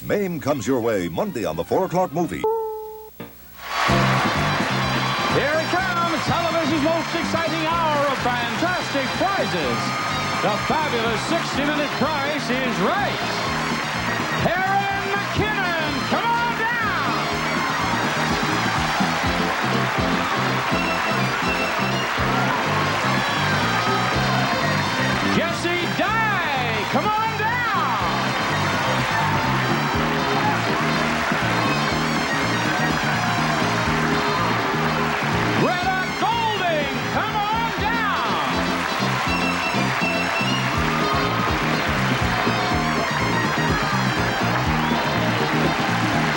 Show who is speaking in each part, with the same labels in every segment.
Speaker 1: Mame comes your way Monday on the 4 o'clock movie.
Speaker 2: Here it comes, television's most exciting hour of fantastic prizes. The fabulous 60-minute Price is Right. Aaron McKinnon, come on down. Jesse Dye, come on down. Greta Golding, come on down.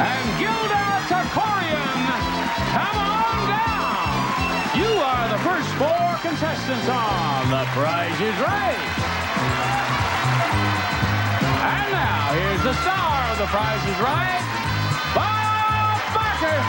Speaker 2: And Gilda Takorian, come on down. You are the first 4 contestants on The Price is Right. And now, here's the star of The Price is Right, Bob Barker.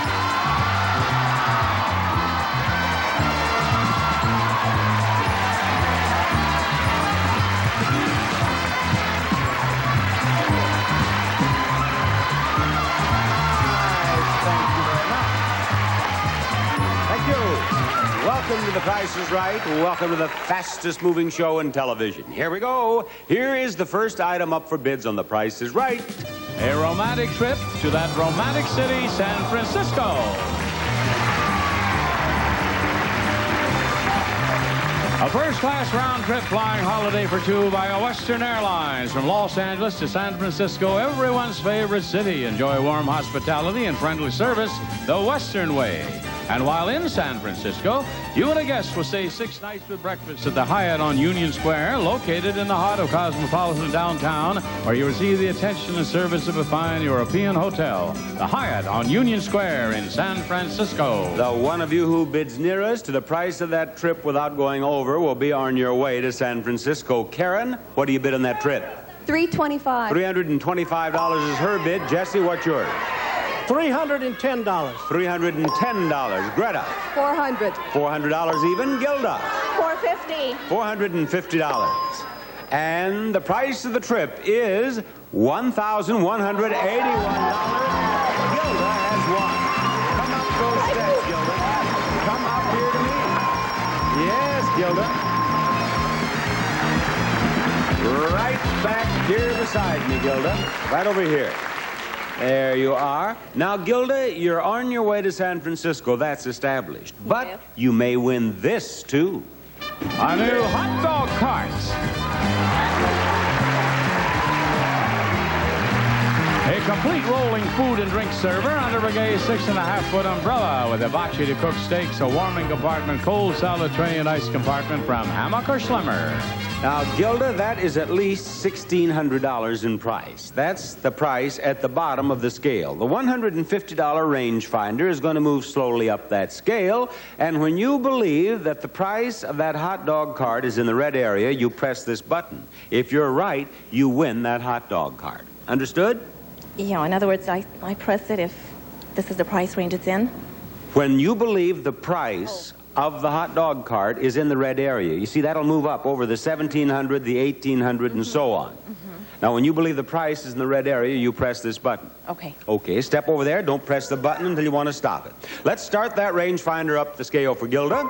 Speaker 3: Welcome to The Price is Right. Welcome to the fastest moving show in television. Here we go. Here is the first item up for bids on The Price is Right.
Speaker 2: A romantic trip to that romantic city, San Francisco. A first-class round-trip flying holiday for 2 by a Western Airlines from Los Angeles to San Francisco, everyone's favorite city. Enjoy warm hospitality and friendly service the Western way. And while in San Francisco, you and a guest will stay 6 nights with breakfast at the Hyatt on Union Square, located in the heart of cosmopolitan downtown, where you receive the attention and service of a fine European hotel. The Hyatt on Union Square in San Francisco.
Speaker 3: The one of you who bids nearest to the price of that trip without going over will be on your way to San Francisco. Karen, what do you bid on that trip?
Speaker 4: $325.
Speaker 3: $325 is her bid. Jesse, what's yours?
Speaker 5: $310.
Speaker 3: $310. Greta?
Speaker 4: $400.
Speaker 3: $400 even. Gilda?
Speaker 4: $450.
Speaker 3: $450. And the price of the trip is $1,181. Gilda has won. Come up those steps, Gilda. Come up here to me. Yes, Gilda. Right back here beside me, Gilda. Right over here. There you are. Now, Gilda, you're on your way to San Francisco. That's established. But you may win this, too.
Speaker 2: A new hot dog cart. A complete rolling food and drink server under Breguet's 6.5-foot umbrella with a hibachi to cook steaks, a warming compartment, cold salad tray, and ice compartment from Hammock or Schlemmer.
Speaker 3: Now, Gilda, that is at least $1,600 in price. That's the price at the bottom of the scale. The $150 rangefinder is going to move slowly up that scale, and when you believe that the price of that hot dog cart is in the red area, you press this button. If you're right, you win that hot dog cart. Understood?
Speaker 6: Yeah, in other words, I press it if this is the price range it's in?
Speaker 3: When you believe the price of the hot dog cart is in the red area, you see, that'll move up over the 1,700, the 1,800, and so on. Now, when you believe the price is in the red area, you press this button.
Speaker 6: Okay.
Speaker 3: Okay, step over there. Don't press the button until you want to stop it. Let's start that rangefinder up the scale for Gilda.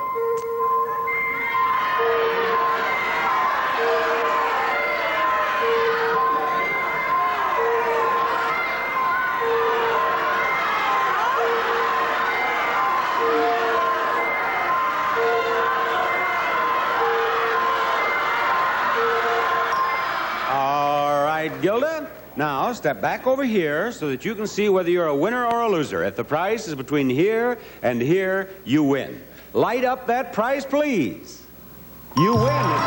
Speaker 3: Gilda, now step back over here so that you can see whether you're a winner or a loser. If the price is between here and here, you win. Light up that price, please. You win at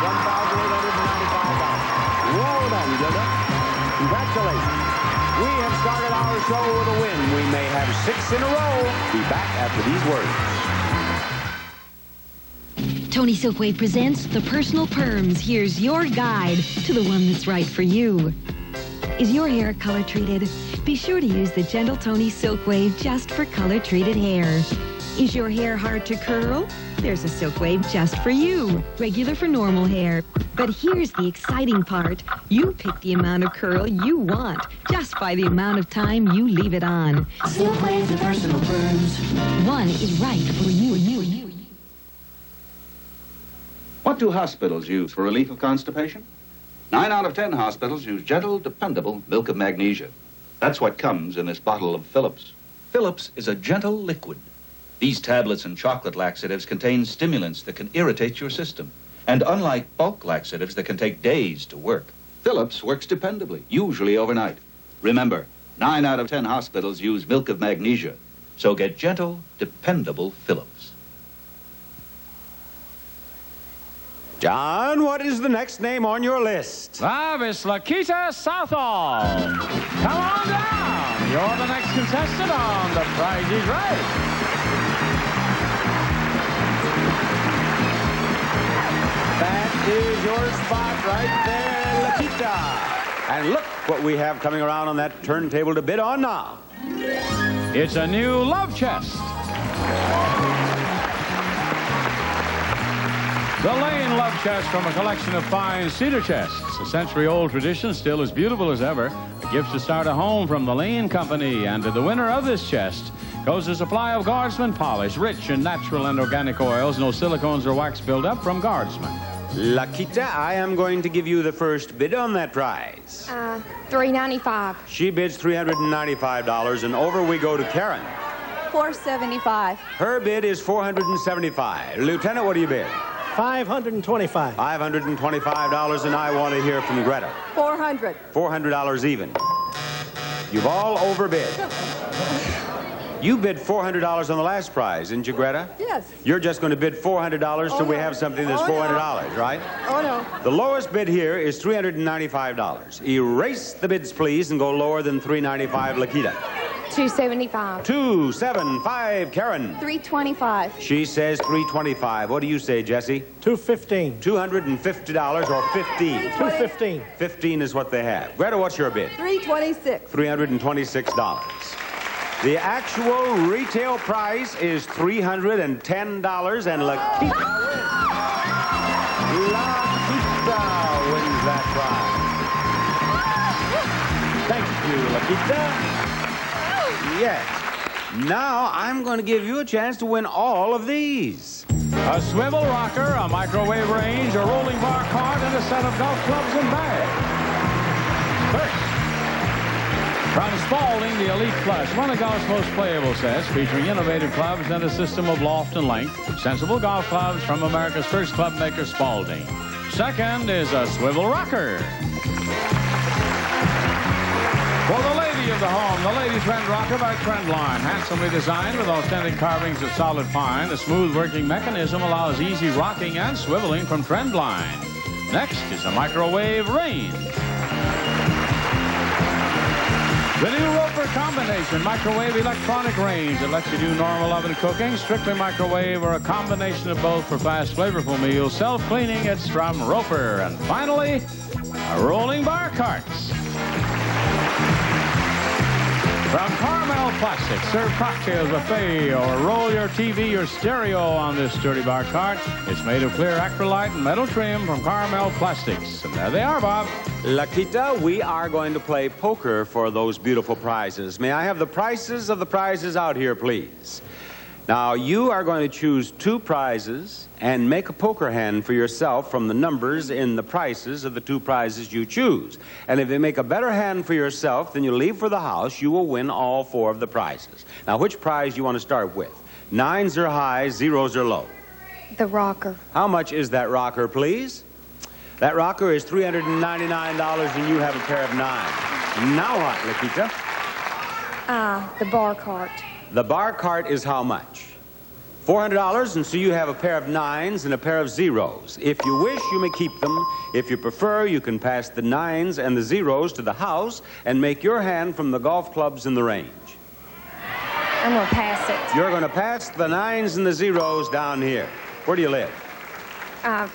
Speaker 3: $1,895. Well done, Gilda. Congratulations. We have started our show with a win. We may have 6 in a row. Be back after these words.
Speaker 7: Tony Silkway presents The Personal Perms. Here's your guide to the one that's right for you. Is your hair color treated? Be sure to use the Gentle Tony Silk Wave just for color treated hair. Is your hair hard to curl? There's a Silk Wave just for you. Regular for normal hair. But here's the exciting part. You pick the amount of curl you want, just by the amount of time you leave it on.
Speaker 8: Silkwave, the personal perms.
Speaker 7: One is right for you.
Speaker 9: What do hospitals use for relief of constipation? 9 out of 10 hospitals use gentle, dependable milk of magnesia. That's what comes in this bottle of Phillips. Phillips is a gentle liquid. These tablets and chocolate laxatives contain stimulants that can irritate your system. And unlike bulk laxatives that can take days to work, Phillips works dependably, usually overnight. Remember, 9 out of 10 hospitals use milk of magnesia. So get gentle, dependable Phillips.
Speaker 3: John, what is the next name on your list?
Speaker 2: Miss Lakita Southall. Come on down. You're the next contestant on The Price is Right.
Speaker 3: That is your spot right there, Lakita. And look what we have coming around on that turntable to bid on now.
Speaker 2: It's a new love chest. The Lane Love Chest from a collection of fine cedar chests. A century-old tradition, still as beautiful as ever. A gift to start a home from the Lane Company. And to the winner of this chest goes a supply of Guardsman polish, rich in natural and organic oils, no silicones or wax buildup from Guardsman.
Speaker 3: Lakita, I am going to give you the first bid on that prize.
Speaker 4: $395.
Speaker 3: She bids $395, and over we go to Karen.
Speaker 4: $475.
Speaker 3: Her bid is $475. Lieutenant, what do you bid?
Speaker 5: $525.
Speaker 3: $525, and I want to hear from Greta.
Speaker 4: $400.
Speaker 3: $400 even. You've all overbid. You bid $400 on the last prize, didn't you, Greta?
Speaker 4: Yes.
Speaker 3: You're just going to bid $400 till we
Speaker 4: no.
Speaker 3: have something that's
Speaker 4: Oh, no.
Speaker 3: $400, right?
Speaker 4: Oh, no.
Speaker 3: The lowest bid here is $395. Erase the bids, please, and go lower than $395, Lakita.
Speaker 4: $275.
Speaker 3: $275, Karen.
Speaker 4: $325.
Speaker 3: She says $325. What do you say, Jesse?
Speaker 5: $215.
Speaker 3: $250 or $15?
Speaker 5: $215.
Speaker 3: $15 is what they have. Greta, what's your bid?
Speaker 4: $326.
Speaker 3: $326. The actual retail price is $310, and Lakita wins that prize. Thank you, Lakita. Yes. Now I'm going to give you a chance to win all of these.
Speaker 2: A swivel rocker, a microwave range, a rolling bar cart, and a set of golf clubs and bags. First, from Spalding, the Elite Plus, one of golf's most playable sets, featuring innovative clubs and a system of loft and length. Sensible golf clubs from America's first club maker, Spalding. Second is a swivel rocker. For the lady of the home, the Lady Trend Rocker by Trendline. Handsomely designed with authentic carvings of solid pine, the smooth working mechanism allows easy rocking and swiveling from Trendline. Next is a microwave range. The new Roper combination microwave electronic range that lets you do normal oven cooking, strictly microwave, or a combination of both for fast, flavorful meals. Self-cleaning, it's from Roper. And finally, a rolling bar carts. From Carmel Plastic, serve cocktails, buffet, or roll your TV or stereo on this sturdy bar cart. It's made of clear acrylite and metal trim from Carmel Plastics. And there they are, Bob.
Speaker 3: Lakita, we are going to play poker for those beautiful prizes. May I have the prices of the prizes out here, please? Now, you are going to choose 2 prizes and make a poker hand for yourself from the numbers in the prices of the 2 prizes you choose. And if you make a better hand for yourself than you leave for the house, you will win all 4 of the prizes. Now, which prize do you want to start with? 9s are high, 0s are low.
Speaker 4: The rocker.
Speaker 3: How much is that rocker, please? That rocker is $399, and you have a pair of 9s. Now what, Lakita?
Speaker 4: The bar cart.
Speaker 3: The bar cart is how much? $400, and so you have a pair of 9s and a pair of 0s. If you wish, you may keep them. If you prefer, you can pass the 9s and the 0s to the house and make your hand from the golf clubs in the range.
Speaker 4: I'm going to pass it.
Speaker 3: You're going to pass the 9s and the 0s down here. Where do you live?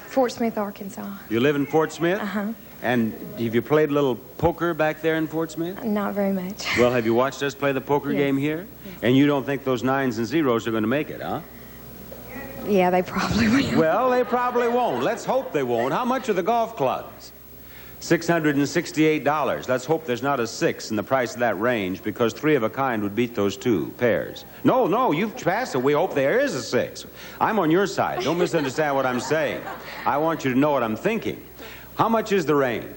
Speaker 4: Fort Smith, Arkansas.
Speaker 3: You live in Fort Smith?
Speaker 4: Uh-huh.
Speaker 3: And have you played a little poker back there in Fort Smith?
Speaker 4: Not very much.
Speaker 3: Well, have you watched us play the poker
Speaker 4: Yes.
Speaker 3: game here? Yes. And you don't think those 9s and 0s are going to make it, huh?
Speaker 4: Yeah, they probably will.
Speaker 3: Well, they probably won't. Let's hope they won't. How much are the golf clubs? $668. Let's hope there's not a 6 in the price of that range, because 3 of a kind would beat those 2 pairs. No, you've passed it. We hope there is a 6. I'm on your side. Don't misunderstand what I'm saying. I want you to know what I'm thinking. How much is the range?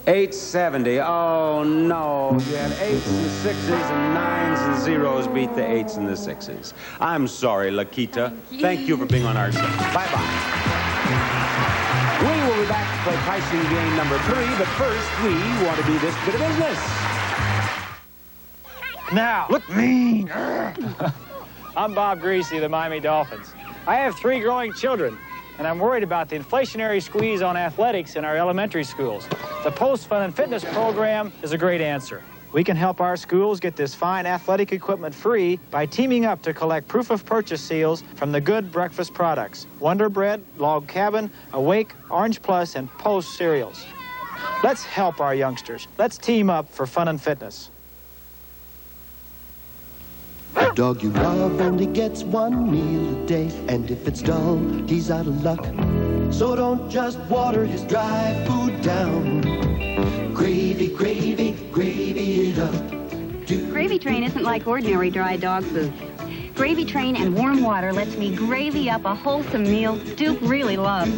Speaker 3: $870. Oh, no. You had 8s and 6s and 9s and 0s beat the 8s and the 6s. I'm sorry, Lakita. Thank you for being on our show. Bye-bye. We will be back to play pricing game number 3, but first we want to do this bit of business.
Speaker 10: Now, look mean. I'm Bob Greasy of the Miami Dolphins. I have 3 growing children, and I'm worried about the inflationary squeeze on athletics in our elementary schools. The Post-Fun and Fitness program is a great answer. We can help our schools get this fine athletic equipment free by teaming up to collect proof of purchase seals from the good breakfast products: Wonder Bread, Log Cabin, Awake, Orange Plus, and Post cereals. Let's help our youngsters. Let's team up for fun and fitness.
Speaker 11: A dog you love only gets 1 meal a day, and if it's dull, he's out of luck. So don't just water his dry food down. Gravy, gravy, gravy it up.
Speaker 12: Gravy Train isn't like ordinary dry dog food. Gravy Train and warm water lets me gravy up a wholesome meal Duke really loves.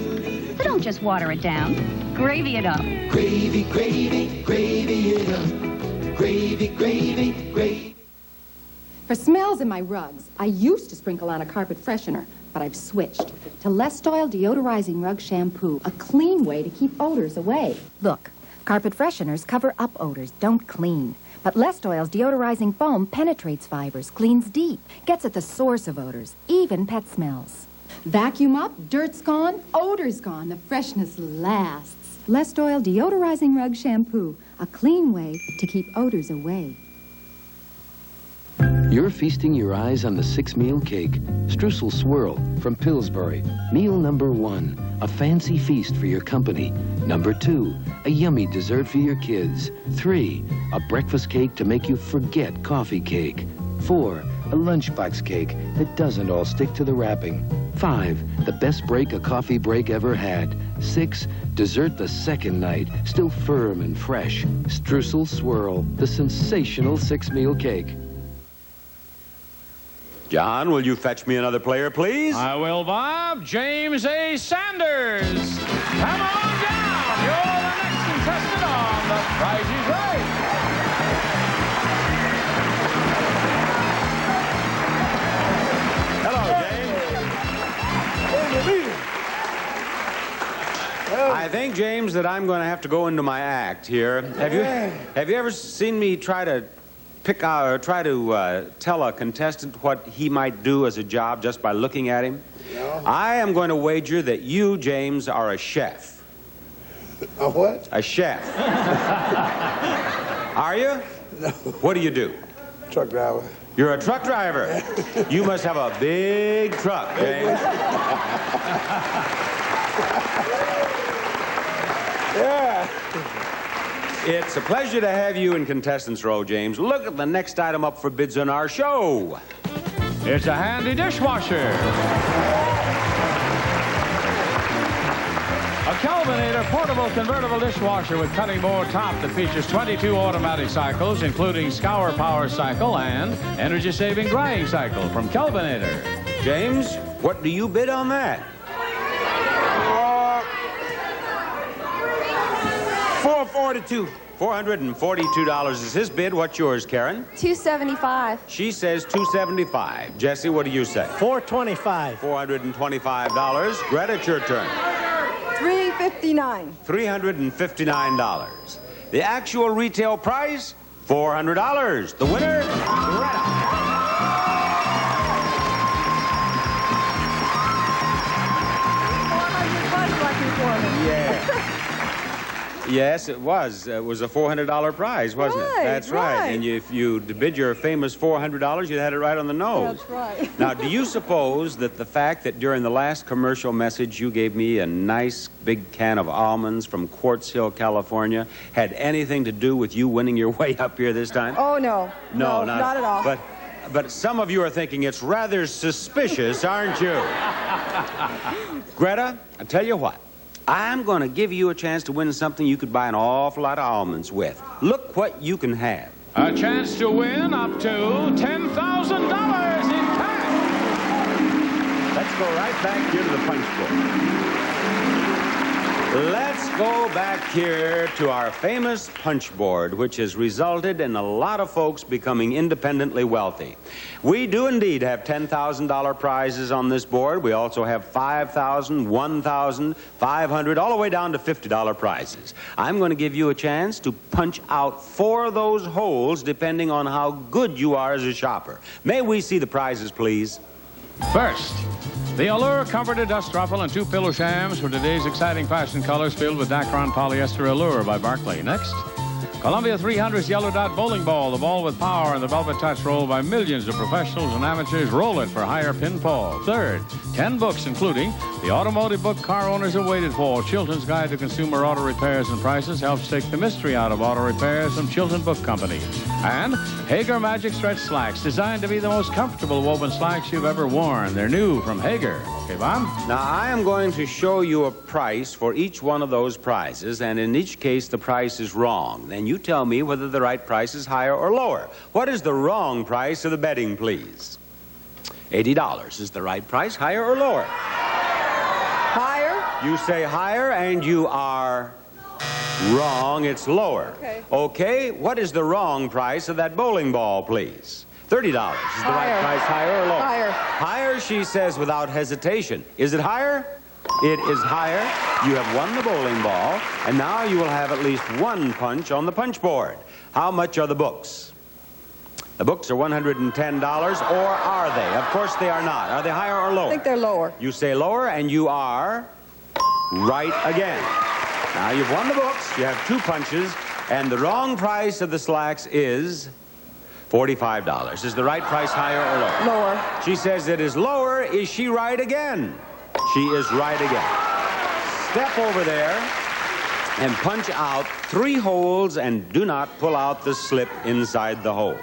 Speaker 12: So don't just water it down. Gravy it up.
Speaker 11: Gravy, gravy, gravy it up. Gravy, gravy, gravy.
Speaker 13: For smells in my rugs, I used to sprinkle on a carpet freshener, but I've switched to Less Oil Deodorizing Rug Shampoo, a clean way to keep odors away. Look, carpet fresheners cover up odors, don't clean. But Less Oil's deodorizing foam penetrates fibers, cleans deep, gets at the source of odors, even pet smells. Vacuum up, dirt's gone, odor's gone, the freshness lasts. Less Oil Deodorizing Rug Shampoo, a clean way to keep odors away.
Speaker 14: You're feasting your eyes on the 6-meal cake. Streusel Swirl from Pillsbury. Meal number 1, a fancy feast for your company. Number 2, a yummy dessert for your kids. 3, a breakfast cake to make you forget coffee cake. 4, a lunchbox cake that doesn't all stick to the wrapping. 5, the best break a coffee break ever had. 6, dessert the second night, still firm and fresh. Streusel Swirl, the sensational 6-meal cake.
Speaker 3: John, will you fetch me another player, please?
Speaker 2: I will, Bob. James A. Sanders. Come on down. You're the next contestant on The Price is Right.
Speaker 3: Hello, James. I think, James, that I'm going to have to go into my act here. Have you ever seen me try to tell a contestant what he might do as a job just by looking at him? No. I am going to wager that you, James, are a chef.
Speaker 15: A what?
Speaker 3: A chef. Are you?
Speaker 15: No.
Speaker 3: What do you do?
Speaker 15: Truck driver.
Speaker 3: You're a truck driver. You must have a big truck, James.
Speaker 15: Yeah.
Speaker 3: It's a pleasure to have you in contestants row, James. Look at the next item up for bids on our show.
Speaker 2: It's a handy dishwasher. A Kelvinator portable convertible dishwasher with cutting board top that features 22 automatic cycles, including scour power cycle and energy-saving drying cycle from Kelvinator.
Speaker 3: James, what do you bid on that?
Speaker 15: $442.
Speaker 3: $442 is his bid. What's yours, Karen?
Speaker 4: $275.
Speaker 3: She says $275. Jesse, what do you say?
Speaker 5: $425.
Speaker 3: $425. Greta, it's your turn.
Speaker 4: $359.
Speaker 3: $359. The actual retail price, $400. The winner, Greta. Yeah. Yes, it was. It was a $400 prize, wasn't it? That's right. And if you bid your famous $400, you had it right on the nose.
Speaker 4: That's right.
Speaker 3: Now, do you suppose that the fact that during the last commercial message you gave me a nice big can of almonds from Quartz Hill, California, had anything to do with you winning your way up here this time?
Speaker 4: Oh, no.
Speaker 3: No,
Speaker 4: not at all.
Speaker 3: But but some of you are thinking it's rather suspicious, aren't you? Greta, I tell you what. I'm going to give you a chance to win something you could buy an awful lot of almonds with. Look what you can have.
Speaker 2: A chance to win up to $10,000 in cash.
Speaker 3: Let's go right back here to the punch bowl. Let's go back here to our famous punch board, which has resulted in a lot of folks becoming independently wealthy. We do indeed have $10,000 prizes on this board. We also have $5,000, $1,000, $500, all the way down to $50 prizes. I'm going to give you a chance to punch out 4 of those holes depending on how good you are as a shopper. May we see the prizes, please?
Speaker 2: First, the Allure Comforted Dust Ruffle and 2 pillow shams for today's exciting fashion colors filled with Dacron Polyester Allure by Barclay. Next, Columbia 300's Yellow Dot Bowling Ball, the ball with power and the velvet touch rolled by millions of professionals and amateurs. Roll it for higher pinfall. Third, 10 books, including the automotive book car owners have waited for, Chilton's Guide to Consumer Auto Repairs and Prices, helps take the mystery out of auto repairs from Chilton Book Company. And Hager Magic Stretch Slacks, designed to be the most comfortable woven slacks you've ever worn. They're new from Hager. Okay, Bob?
Speaker 3: Now, I am going to show you a price for each one of those prizes, and in each case, the price is wrong. Then you tell me whether the right price is higher or lower. What is the wrong price of the betting, please? $80 is the right price, higher or lower?
Speaker 4: Higher.
Speaker 3: You say higher, and you are wrong. It's lower.
Speaker 4: Okay.
Speaker 3: Okay, what is the wrong price of that bowling ball, please? $30 is the right price, higher or lower?
Speaker 4: Higher.
Speaker 3: Higher, she says without hesitation. Is it higher? It is higher. You have won the bowling ball, and now you will have at least 1 punch on the punch board. How much are the books? The books are $110, or are they? Of course they are not. Are they higher or lower?
Speaker 4: I think they're lower.
Speaker 3: You say lower, and you are right again. Now, you've won the books. You have 2 punches, and the wrong price of the slacks is $45. Is the right price higher or lower?
Speaker 4: Lower.
Speaker 3: She says it is lower. Is she right again? She is right again. Step over there and punch out 3 holes and do not pull out the slip inside the hole.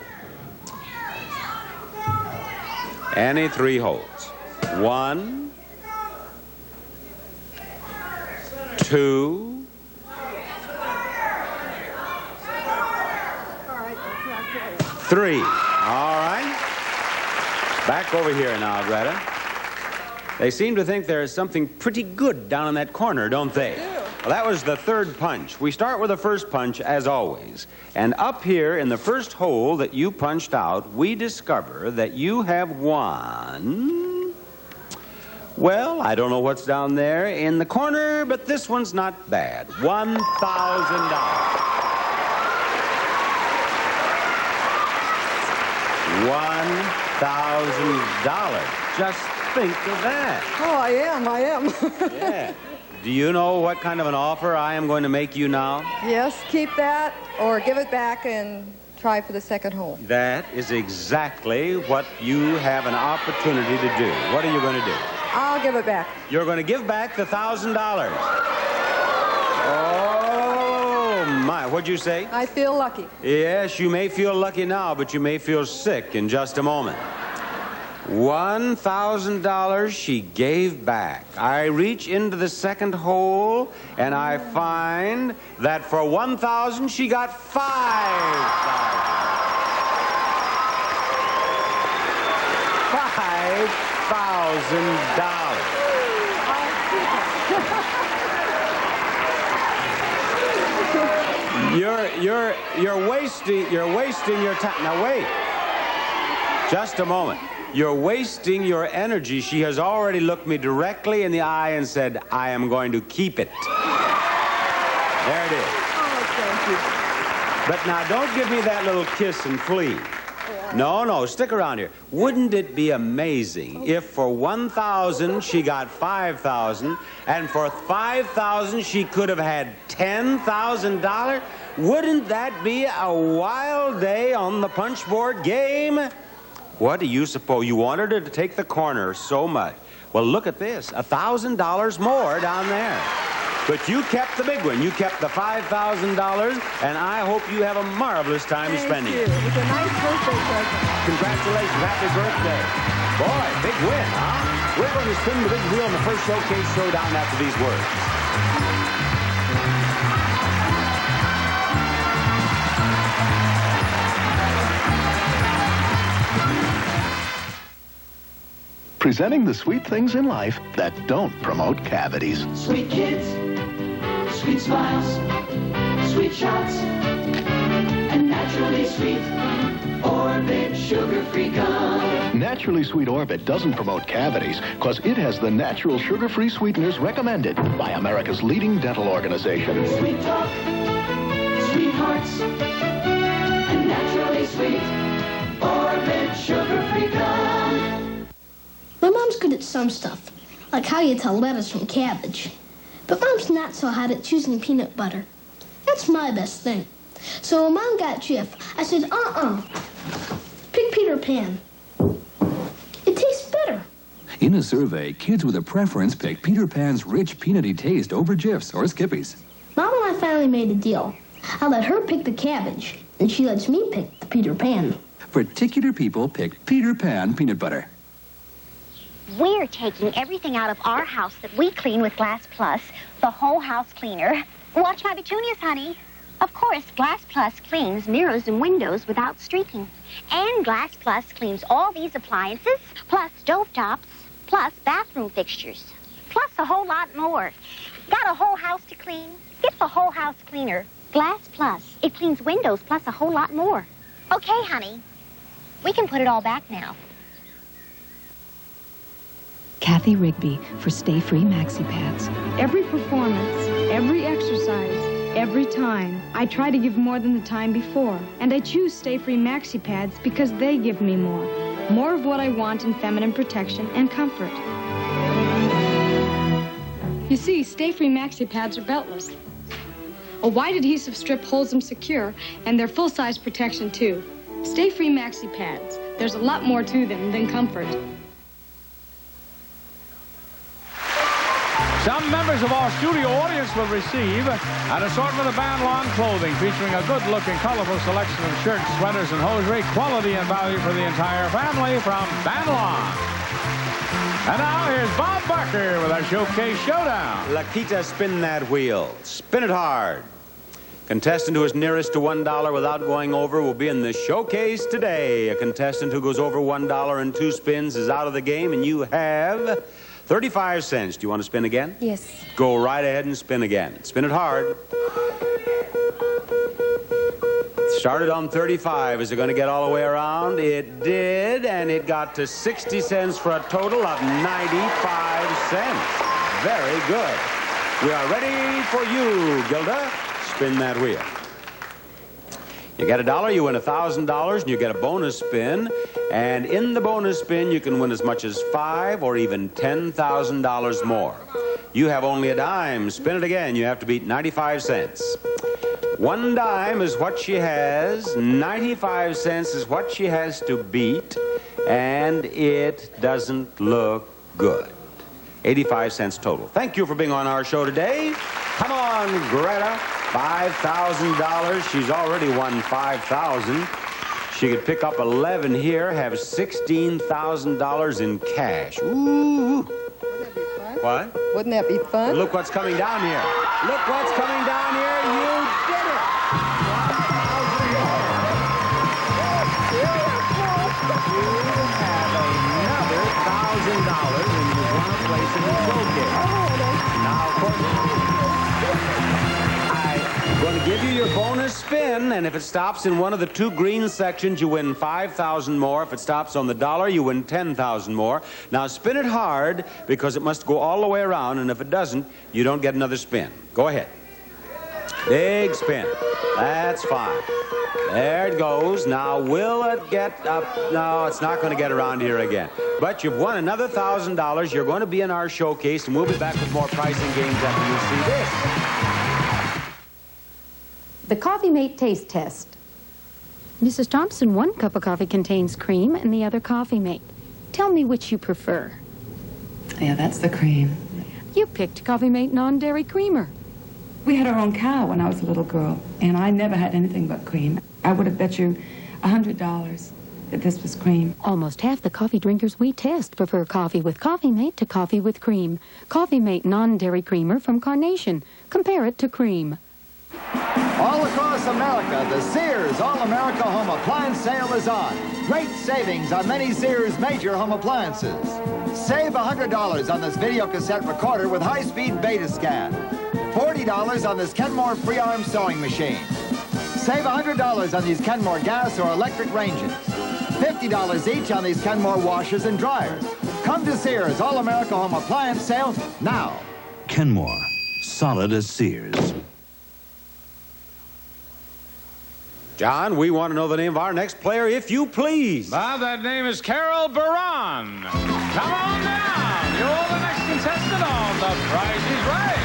Speaker 3: Any 3 holes. 1, 2, 3. All right. Back over here now, Greta. They seem to think there is something pretty good down in that corner, don't they? Well, that was the 3rd punch. We start with the 1st punch, as always. And up here in the 1st hole that you punched out, we discover that you have won... Well, I don't know what's down there in the corner, but this one's not bad. $1,000. $1,000. Just think of that.
Speaker 4: Oh, I am.
Speaker 3: Yeah. Do you know what kind of an offer I am going to make you now?
Speaker 4: Yes, keep that or give it back and try for the 2nd hole.
Speaker 3: That is exactly what you have an opportunity to do. What are you going to do?
Speaker 4: I'll give it back.
Speaker 3: You're going to give back the $1,000. Oh, my. What'd you say?
Speaker 4: I feel lucky.
Speaker 3: Yes, you may feel lucky now, but you may feel sick in just a moment. $1,000 she gave back. I reach into the 2nd hole, and I find that for $1,000 she got $5,000. You're wasting your time. Now wait. Just a moment. You're wasting your energy. She has already looked me directly in the eye and said, I am going to keep it. There it is.
Speaker 4: Oh, thank you.
Speaker 3: But now, don't give me that little kiss and flee. No, stick around here. Wouldn't it be amazing if for $1,000 she got $5,000, and for $5,000 she could have had $10,000? Wouldn't that be a wild day on the punch board game? What do you suppose? You wanted her to take the corner so much. Well, look at this. $1,000 more down there. But you kept the big one. You kept the $5,000, and I hope you have a marvelous time spending it.
Speaker 4: Thank you. It's a nice birthday present.
Speaker 3: Congratulations. Happy birthday. Boy, big win, huh? We're going to spin the big wheel in the first showcase showdown after these words.
Speaker 16: Presenting the sweet things in life that don't promote cavities.
Speaker 8: Sweet kids, sweet smiles, sweet shots, and naturally sweet Orbit sugar-free gum.
Speaker 16: Naturally Sweet Orbit doesn't promote cavities because it has the natural sugar-free sweeteners recommended by America's leading dental organization.
Speaker 8: Sweet talk, sweet hearts, and naturally sweet Orbit sugar-free gum.
Speaker 17: My mom's good at some stuff, like how you tell lettuce from cabbage. But Mom's not so hot at choosing peanut butter. That's my best thing. So when Mom got Jif, I said, pick Peter Pan. It tastes better.
Speaker 18: In a survey, kids with a preference pick Peter Pan's rich peanutty taste over Jif's or Skippy's.
Speaker 17: Mom and I finally made a deal. I let her pick the cabbage, and she lets me pick the Peter Pan.
Speaker 18: Particular people pick Peter Pan peanut butter.
Speaker 19: We're taking everything out of our house that we clean with Glass Plus, the whole house cleaner. Watch my petunias, honey. Of course, Glass Plus cleans mirrors and windows without streaking. And Glass Plus cleans all these appliances, plus stovetops, plus bathroom fixtures, plus a whole lot more. Got a whole house to clean? Get the whole house cleaner. Glass Plus. It cleans windows plus a whole lot more. Okay, honey. We can put it all back now.
Speaker 20: Kathy Rigby for Stay Free Maxi Pads.
Speaker 21: Every performance, every exercise, every time, I try to give more than the time before. And I choose Stay Free Maxi Pads because they give me more. More of what I want in feminine protection and comfort. You see, Stay Free Maxi Pads are beltless. A wide adhesive strip holds them secure, and they're full-size protection, too. Stay Free Maxi Pads. There's a lot more to them than comfort.
Speaker 2: Some members of our studio audience will receive an assortment of Van Lawn clothing featuring a good-looking, colorful selection of shirts, sweaters, and hosiery, quality and value for the entire family from Van Lawn. And now here's Bob Barker with our Showcase Showdown.
Speaker 3: Lakita, spin that wheel. Spin it hard. Contestant who is nearest to $1 without going over will be in the showcase today. A contestant who goes over $1 in 2 spins is out of the game, and you have 35 cents. Do you want to spin again?
Speaker 4: Yes.
Speaker 3: Go right ahead and spin again. Spin it hard. Started on 35. Is it going to get all the way around? It did, and it got to 60 cents for a total of 95 cents. Very good. We are ready for you, Gilda. Spin that wheel. You get $1, you win $1,000, and you get a bonus spin. And in the bonus spin, you can win as much as $5,000 or even $10,000 more. You have only a dime. Spin it again. You have to beat 95 cents. 1 dime is what she has. 95 cents is what she has to beat. And it doesn't look good. 85 cents total. Thank you for being on our show today. Come on, Greta. $5,000. She's already won $5,000. She could pick up 11 here, have $16,000 in cash. Ooh.
Speaker 4: Wouldn't that be fun?
Speaker 3: What?
Speaker 4: Wouldn't that be fun?
Speaker 3: Look what's coming down here. Look what's coming down here. You did it. You have another $1,000 and you want to place in the showcase. Now, of course, I'm going to give you your bonus spin, and if it stops in one of the 2 green sections, you win $5,000 more. If it stops on the $1, you win $10,000 more. Now, spin it hard, because it must go all the way around, and if it doesn't, you don't get another spin. Go ahead. Big spin. That's fine. There it goes. Now, will it get up? No, it's not going to get around here again. But you've won another $1,000. You're going to be in our showcase, and we'll be back with more pricing games after you see this.
Speaker 13: The Coffee Mate Taste Test. Mrs. Thompson, 1 cup of coffee contains cream and the other Coffee Mate. Tell me which you prefer.
Speaker 22: Yeah, that's the cream.
Speaker 13: You picked Coffee Mate Non-Dairy Creamer.
Speaker 1: We had our own cow when I was a little girl, and I never had anything but cream. I would have bet you $100 that this was cream.
Speaker 13: Almost half the coffee drinkers we test prefer coffee with Coffee Mate to coffee with cream. Coffee Mate non-dairy creamer from Carnation. Compare it to cream.
Speaker 22: All across America, the Sears All-America Home Appliance Sale is on. Great savings on many Sears major home appliances. Save $100 on this video cassette recorder with high-speed beta scan. $40 on this Kenmore free-arm sewing machine. Save $100 on these Kenmore gas or electric ranges. $50 each on these Kenmore washers and dryers. Come to Sears All-America Home Appliance Sale now.
Speaker 23: Kenmore, solid as Sears.
Speaker 3: John, we want to know the name of our next player, if you please.
Speaker 2: Bob, that name is Carol Baran. Come on down. You're the next contestant on The Price is Right.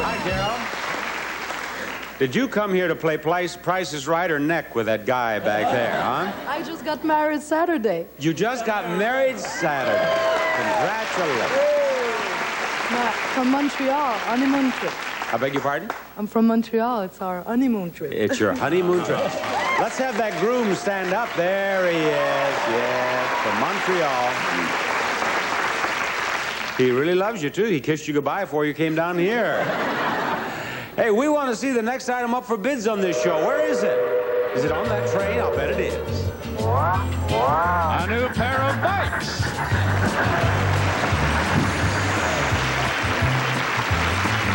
Speaker 3: Hi, Carol. Did you come here to play Price is Right or Neck with that guy back there, huh?
Speaker 24: I just got married Saturday.
Speaker 3: You just got married Saturday. Congratulations.
Speaker 24: From Montreal, honeymoon trip.
Speaker 3: I beg your pardon?
Speaker 24: I'm from Montreal. It's our honeymoon trip.
Speaker 3: It's your honeymoon trip. Let's have that groom stand up. There he is. Yes, from Montreal. He really loves you, too. He kissed you goodbye before you came down here. Hey, we want to see the next item up for bids on this show. Where is it? Is it on that train? I'll bet it is.
Speaker 2: A new pair of bikes.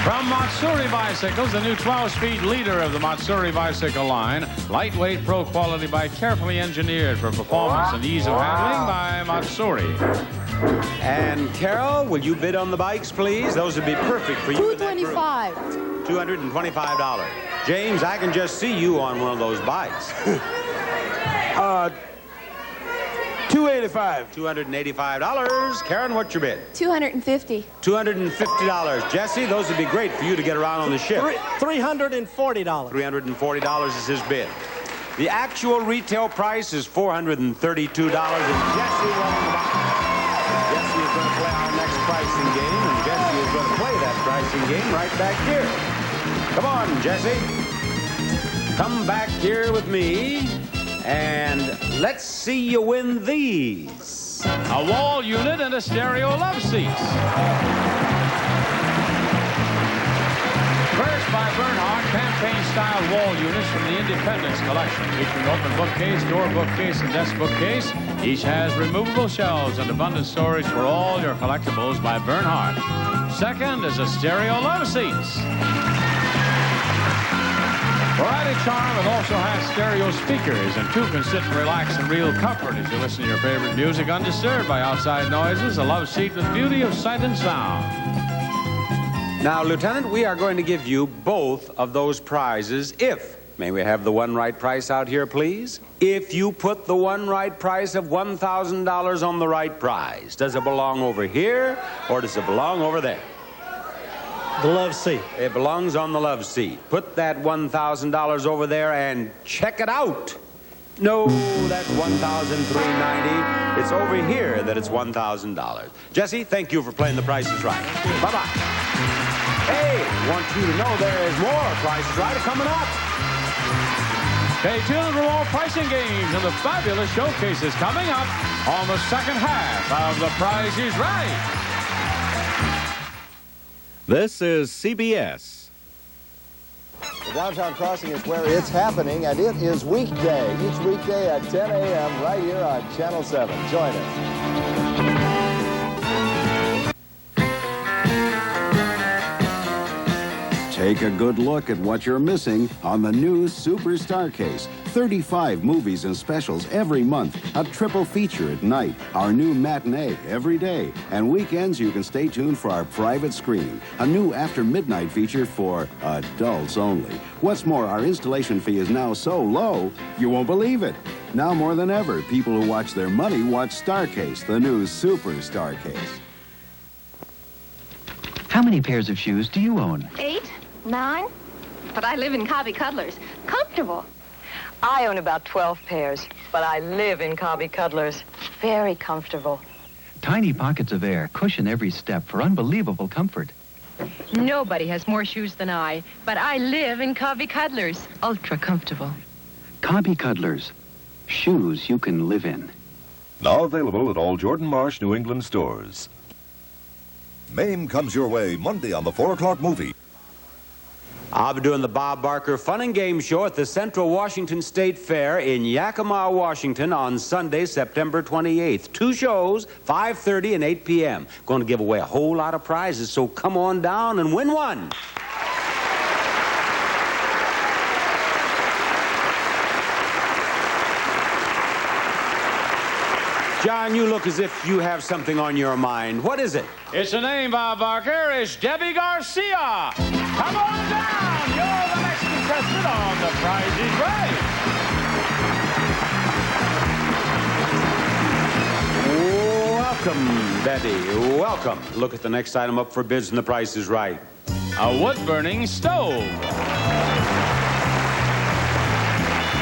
Speaker 2: From Matsuri Bicycles, the new 12-speed leader of the Matsuri bicycle line. Lightweight, pro quality bike, carefully engineered for performance and ease of handling by Matsuri.
Speaker 3: And Carol, will you bid on the bikes, please? Those would be perfect for you.
Speaker 24: $225.
Speaker 3: $225. James, I can just see you on one of those bikes.
Speaker 15: $285.
Speaker 3: $285. Karen, what's your bid?
Speaker 4: $250.
Speaker 3: $250. Jesse, those would be great for you to get around on the ship.
Speaker 5: $340.
Speaker 3: $340 is his bid. The actual retail price is $432, and Jesse won the box. Jesse is going to play our next pricing game, and Jesse is going to play that pricing game right back here. Come on, Jesse. Come back here with me, and let's see you win these.
Speaker 2: A wall unit and a stereo love seats. First by Bernhardt, campaign-style wall units from the Independence collection, featuring open bookcase, door bookcase, and desk bookcase. Each has removable shelves and abundant storage for all your collectibles by Bernhardt. Second is a stereo love seats. For added charm, it also has stereo speakers, and two can sit and relax in real comfort as you listen to your favorite music undisturbed by outside noises. A love seat with beauty of sight and sound.
Speaker 3: Now, Lieutenant, we are going to give you both of those prizes if, may we have the one right price out here, please? If you put the one right price of $1,000 on the right prize. Does it belong over here, or does it belong over there?
Speaker 5: The love seat.
Speaker 3: It belongs on the love seat. Put that $1,000 over there and check it out. No, that's $1,390. It's over here that it's $1,000. Jesse, thank you for playing The Price is Right. Bye-bye. Hey, want you to know there's more Price is Right coming up.
Speaker 2: Stay tuned for more pricing games and the fabulous showcases coming up on the second half of The Price is Right.
Speaker 25: This is CBS.
Speaker 22: The Downtown Crossing is where it's happening, and it is weekday. Each weekday at 10 a.m. right here on Channel 7. Join us.
Speaker 26: Take a good look at what you're missing on the new Superstar Case. 35 movies and specials every month. A triple feature at night. Our new matinee every day. And weekends you can stay tuned for our private screening. A new after midnight feature for adults only. What's more, our installation fee is now so low, you won't believe it. Now more than ever, people who watch their money watch Starcase, the new Superstar Case.
Speaker 27: How many pairs of shoes do you own?
Speaker 12: 8, 9, but I live in Cobby Cuddlers. Comfortable. I own about 12 pairs, but I live in Cobby Cuddlers.
Speaker 6: very comfortable.
Speaker 27: Tiny pockets of air cushion every step for unbelievable comfort.
Speaker 6: Nobody has more shoes than I, but I live in Cobby Cuddlers. Ultra comfortable.
Speaker 27: Cobby Cuddlers. Shoes you can live in.
Speaker 7: Now available at all Jordan Marsh New England stores. Mame comes your way Monday on the 4 o'clock movie.
Speaker 3: I'll be doing the Bob Barker Fun and Game Show at the Central Washington State Fair in Yakima, Washington on Sunday, September 28th. 2 shows, 5:30 and 8 p.m. Going to give away a whole lot of prizes, so come on down and win one. John, you look as if you have something on your mind. What is it?
Speaker 2: It's the name, Bob Barker. It's Debbie Garcia. Come on down. You're the next contestant on The Price is Right.
Speaker 3: Welcome, Debbie. Welcome. Look at the next item up for bids, and The Price is Right.
Speaker 2: A wood-burning stove.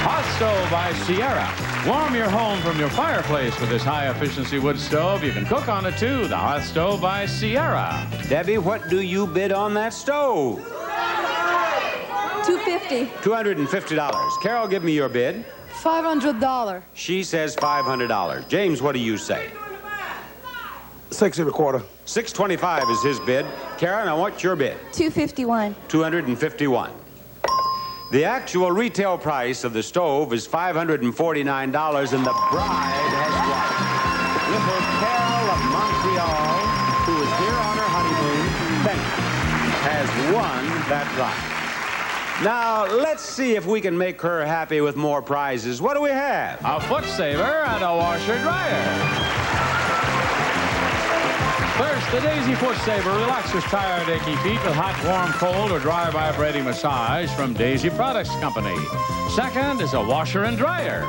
Speaker 2: Hot Stove by Sierra. Warm your home from your fireplace with this high-efficiency wood stove. You can cook on it, too. The Hot Stove by Sierra.
Speaker 3: Debbie, what do you bid on that stove?
Speaker 4: $250.
Speaker 3: $250. Carol, give me your bid.
Speaker 24: $500.
Speaker 3: She says $500. James, what do you say?
Speaker 15: 6 1/4.
Speaker 3: $625 is his bid. Karen, I want your bid.
Speaker 4: $251.
Speaker 3: $251. The actual retail price of the stove is $549, and the bride has won. Little Carol of Montreal, who is here on her honeymoon, has won that prize. Now, let's see if we can make her happy with more prizes. What do we have?
Speaker 2: A foot saver and a washer-dryer. First, the Daisy Foot Saver relaxes tired, achy feet with hot, warm, cold, or dry vibrating massage from Daisy Products Company. Second is a washer and dryer.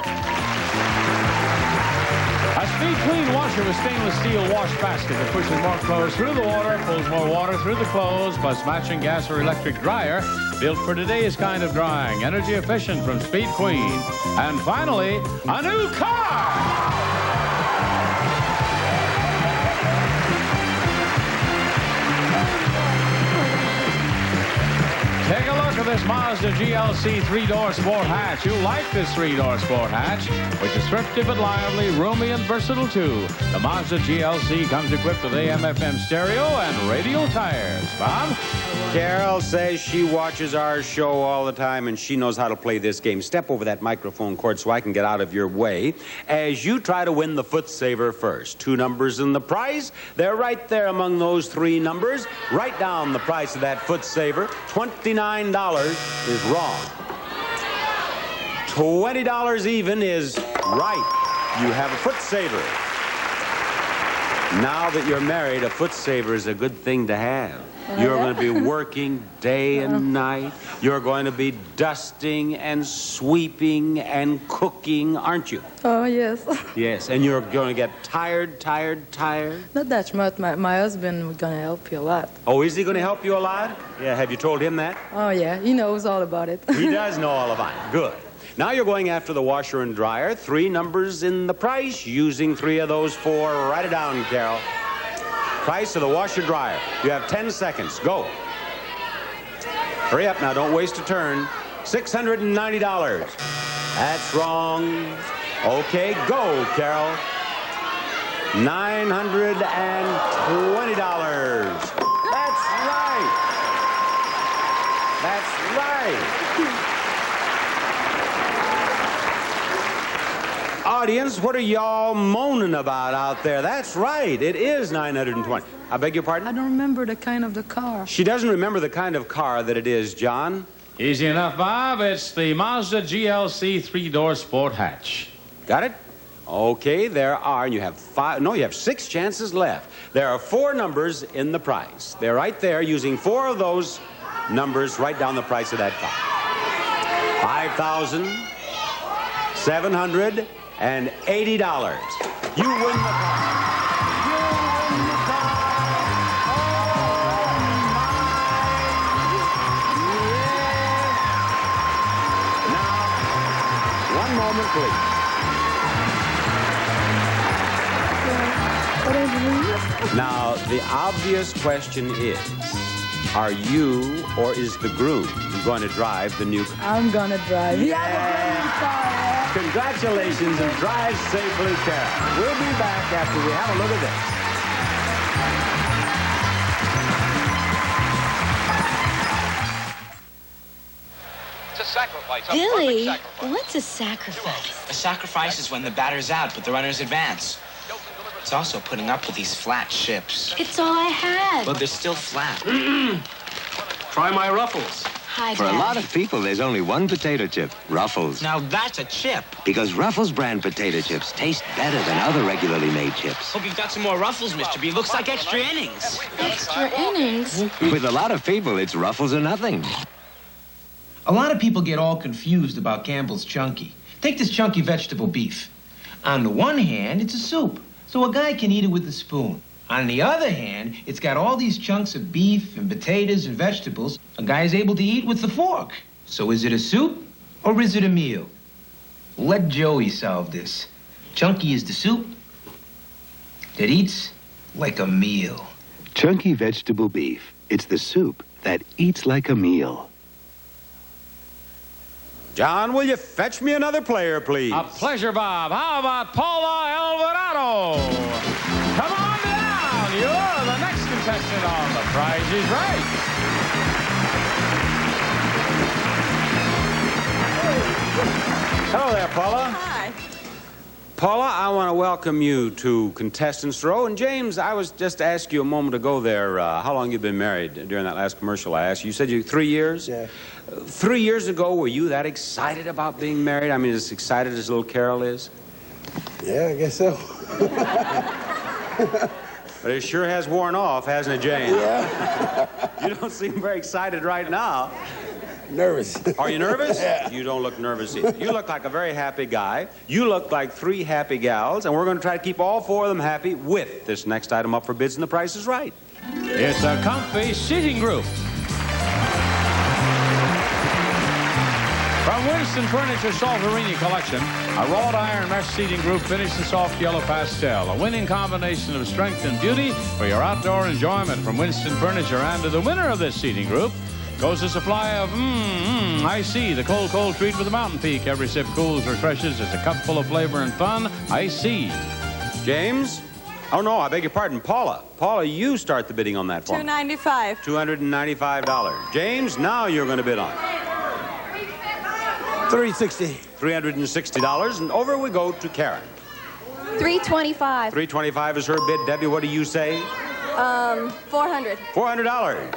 Speaker 2: A Speed Clean washer with stainless steel wash basket that pushes more clothes through the water, pulls more water through the clothes, plus matching gas or electric dryer, built for today's kind of drying, energy efficient from Speed Queen. And finally, a new car! Take a look at this Mazda GLC 3-door sport hatch. You'll like this 3-door sport hatch, which is thrifty but lively, roomy, and versatile, too. The Mazda GLC comes equipped with AM/FM stereo and radial tires. Bob?
Speaker 3: Carol says she watches our show all the time, and she knows how to play this game. Step over that microphone cord so I can get out of your way as you try to win the Foot Saver first. 2 numbers in the price. They're right there among those 3 numbers. Write down the price of that Foot Saver. $29 is wrong. $20 even is right. You have a Foot Saver. Now that you're married, a Foot Saver is a good thing to have. You're going to be working day and night. You're going to be dusting and sweeping and cooking, aren't you?
Speaker 24: Oh, yes.
Speaker 3: Yes, and you're going to get tired.
Speaker 24: Not that much. My husband is going to help you a lot.
Speaker 3: Oh, is he going to help you a lot? Yeah, have you told him that?
Speaker 24: Oh, yeah. He knows all about it.
Speaker 3: He does know all about it. Good. Now you're going after the washer and dryer. 3 numbers in the price. Using 3 of those 4. Write it down, Carol. Price of the washer dryer. You have 10 seconds. Go. Hurry up now. Don't waste a turn. $690. That's wrong. Okay, go, Carol. $920. That's right. That's right. Audience, what are y'all moaning about out there? That's right. It is $920. I beg your pardon?
Speaker 24: I don't remember the kind of the car.
Speaker 3: She doesn't remember the kind of car that it is, John.
Speaker 2: Easy enough, Bob. It's the Mazda GLC 3-door sport hatch.
Speaker 3: Got it? Okay, there are, and you have 5, no, you have 6 chances left. There are 4 numbers in the price. They're right there. Using 4 of those numbers, write down the price of that car. $5,780. You win the car. One moment, please. Now, the obvious question is, are you or is the groom going to drive the new car?
Speaker 24: I'm gonna drive.
Speaker 3: Yeah. Congratulations and drive safely, Karen. We'll be back after we have a look at this.
Speaker 8: Sacrifice.
Speaker 9: Billy, what's a sacrifice?
Speaker 10: A sacrifice is when the batter's out, but the runners advance. It's also putting up with these flat ships.
Speaker 9: It's all I had.
Speaker 10: But they're still flat. Try my Ruffles.
Speaker 9: Hi,
Speaker 11: For
Speaker 9: Dad.
Speaker 11: a lot of people, there's only one potato chip, Ruffles.
Speaker 10: Now that's a chip.
Speaker 11: Because Ruffles brand potato chips taste better than other regularly made chips.
Speaker 10: Hope you've got some more Ruffles, Mr. B. Looks like extra innings.
Speaker 9: Extra innings?
Speaker 11: With a lot of people, it's Ruffles or nothing.
Speaker 10: A lot of people get all confused about Campbell's Chunky. Take this chunky vegetable beef. On the one hand, it's a soup, so a guy can eat it with a spoon. On the other hand, it's got all these chunks of beef and potatoes and vegetables a guy is able to eat with the fork. So is it a soup or is it a meal? Let Joey solve this. Chunky is the soup that eats like a meal.
Speaker 11: Chunky vegetable beef. It's the soup that eats like a meal.
Speaker 3: John, will you fetch me another player, please?
Speaker 2: A pleasure, Bob. How about Paula Alvarado? Come on down. You're the next contestant on The Price is Right.
Speaker 3: Hello there, Paula.
Speaker 24: Hi.
Speaker 3: Paula, I want to welcome you to Contestants Row. And James, I was just asking you a moment ago there how long you've been married during that last commercial I asked you. You said you 3 years?
Speaker 15: Yeah.
Speaker 3: 3 years ago, were you that excited about being married? I mean, as excited as little Carol is?
Speaker 15: Yeah, I guess so.
Speaker 3: But it sure has worn off, hasn't it, James?
Speaker 15: Yeah.
Speaker 3: You don't seem very excited right now.
Speaker 15: Nervous.
Speaker 3: Are you nervous?
Speaker 15: Yeah.
Speaker 3: You don't look nervous either. You look like a very happy guy. You look like 3 happy gals, and we're going to try to keep all 4 of them happy with this next item up for bids, and The Price is Right.
Speaker 2: It's a comfy seating group. From Winston Furniture Solverini Collection, a wrought iron mesh seating group finished in soft yellow pastel. A winning combination of strength and beauty for your outdoor enjoyment from Winston Furniture. And to the winner of this seating group goes a supply of I See, the cold, cold treat with a mountain peak. Every sip cools, refreshes. It's a cup full of flavor and fun. I See.
Speaker 3: James? Oh, no, I beg your pardon. Paula. Paula, you start the bidding on that for me.
Speaker 24: $295.
Speaker 3: $295. James, now you're going to bid on it.
Speaker 15: $360.
Speaker 3: $360. And over we go to Karen.
Speaker 4: $325.
Speaker 3: $325 is her bid. Debbie, what do you say?
Speaker 4: $400.
Speaker 3: $400.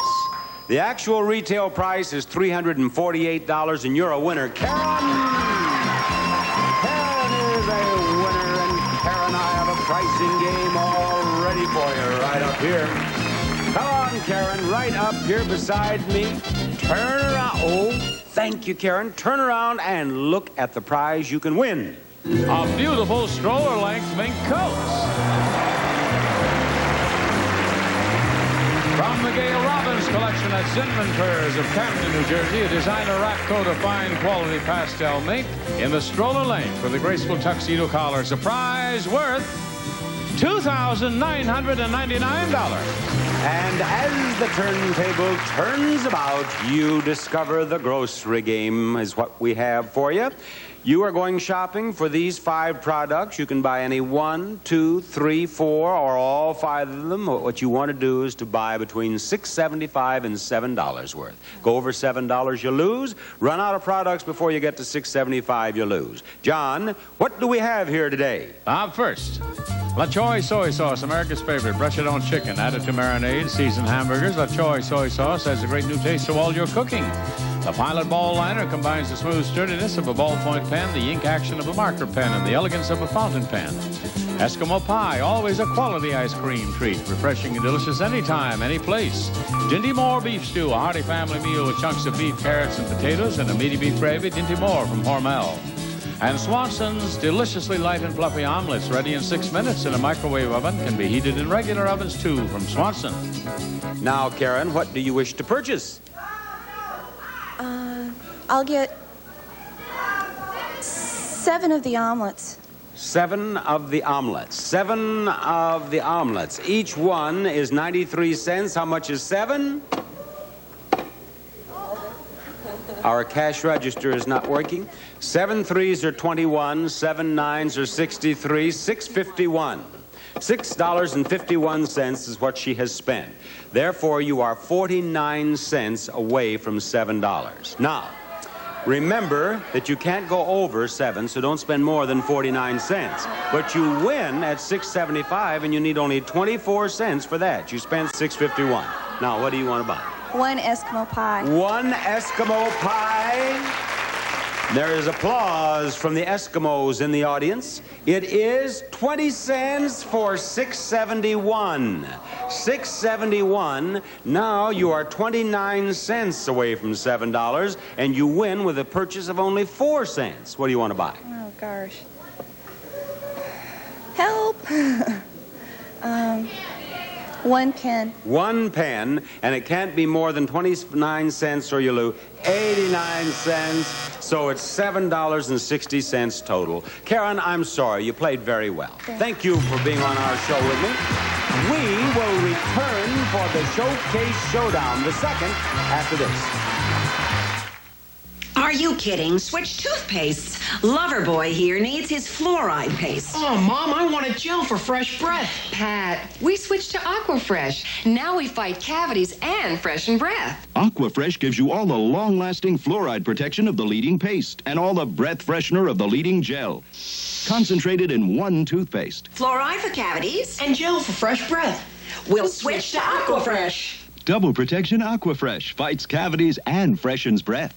Speaker 3: The actual retail price is $348, and you're a winner. Karen! Karen is a winner, and Karen, I have a pricing game all ready for you right up here. Come on, Karen, right up here beside me. Turn around. Oh, thank you, Karen. Turn around and look at the prize you can win.
Speaker 2: A beautiful stroller-length mink coat. From the Gail Robbins collection at Zinman Furs of Camden, New Jersey, a designer wrap coat of fine quality pastel mink in the stroller length with a graceful tuxedo collar. Surprise worth $2,999.
Speaker 3: And as the turntable turns about, you discover the grocery game is what we have for you. You are going shopping for these 5 products. You can buy any 1, 2, 3, 4, or all 5 of them. What you want to do is to buy between $6.75 and $7 worth. Go over $7, you lose. Run out of products before you get to $6.75, you lose. John, what do we have here today?
Speaker 2: First, La Choy soy sauce, America's favorite. Brush it on chicken, add it to marinade, seasoned hamburgers. La Choy soy sauce adds a great new taste to all your cooking. The Pilot Ball Liner combines the smooth sturdiness of a ballpoint pen, the ink action of a marker pen, and the elegance of a fountain pen. Eskimo Pie, always a quality ice cream treat. Refreshing and delicious anytime, any place. Dinty Moore Beef Stew, a hearty family meal with chunks of beef, carrots, and potatoes, and a meaty beef gravy. Dinty Moore from Hormel. And Swanson's deliciously light and fluffy omelets, ready in 6 minutes in a microwave oven, can be heated in regular ovens too, from Swanson.
Speaker 3: Now, Karen, what do you wish to purchase?
Speaker 24: I'll get 7 of the omelets.
Speaker 3: 7 of the omelets. 7 of the omelets. Each one is 93 cents. How much is 7? Our cash register is not working. 7 threes are 21. 7 nines are 63. $6.51. $6.51 is what she has spent. Therefore, you are 49 cents away from $7. Now, remember that you can't go over 7, so don't spend more than 49 cents. But you win at $6.75, and you need only 24 cents for that. You spent $6.51. Now, what do you want to buy?
Speaker 8: 1 Eskimo pie.
Speaker 3: 1 Eskimo pie. There is applause from the Eskimos in the audience. It is 20 cents for $6.71. $6.71. Now you are 29 cents away from $7, and you win with a purchase of only 4 cents. What do you want to buy?
Speaker 8: Oh, gosh. Help. 1 pen.
Speaker 3: 1 pen, and it can't be more than 29 cents or you lose 89 cents. So it's $7.60 total. Karen, I'm sorry. You played very well. Thank you for being on our show with me. We will return for the Showcase Showdown, the second, after this.
Speaker 14: Are you kidding? Switch toothpastes. Loverboy here needs his fluoride paste.
Speaker 10: Oh, Mom, I want a gel for fresh breath.
Speaker 16: Pat, we switched to Aquafresh. Now we fight cavities and freshen breath.
Speaker 17: Aquafresh gives you all the long-lasting fluoride protection of the leading paste and all the breath freshener of the leading gel. Concentrated in 1 toothpaste.
Speaker 14: Fluoride for cavities
Speaker 10: and gel for fresh breath.
Speaker 14: We'll switch to Aquafresh.
Speaker 17: Double protection Aquafresh fights cavities and freshens breath.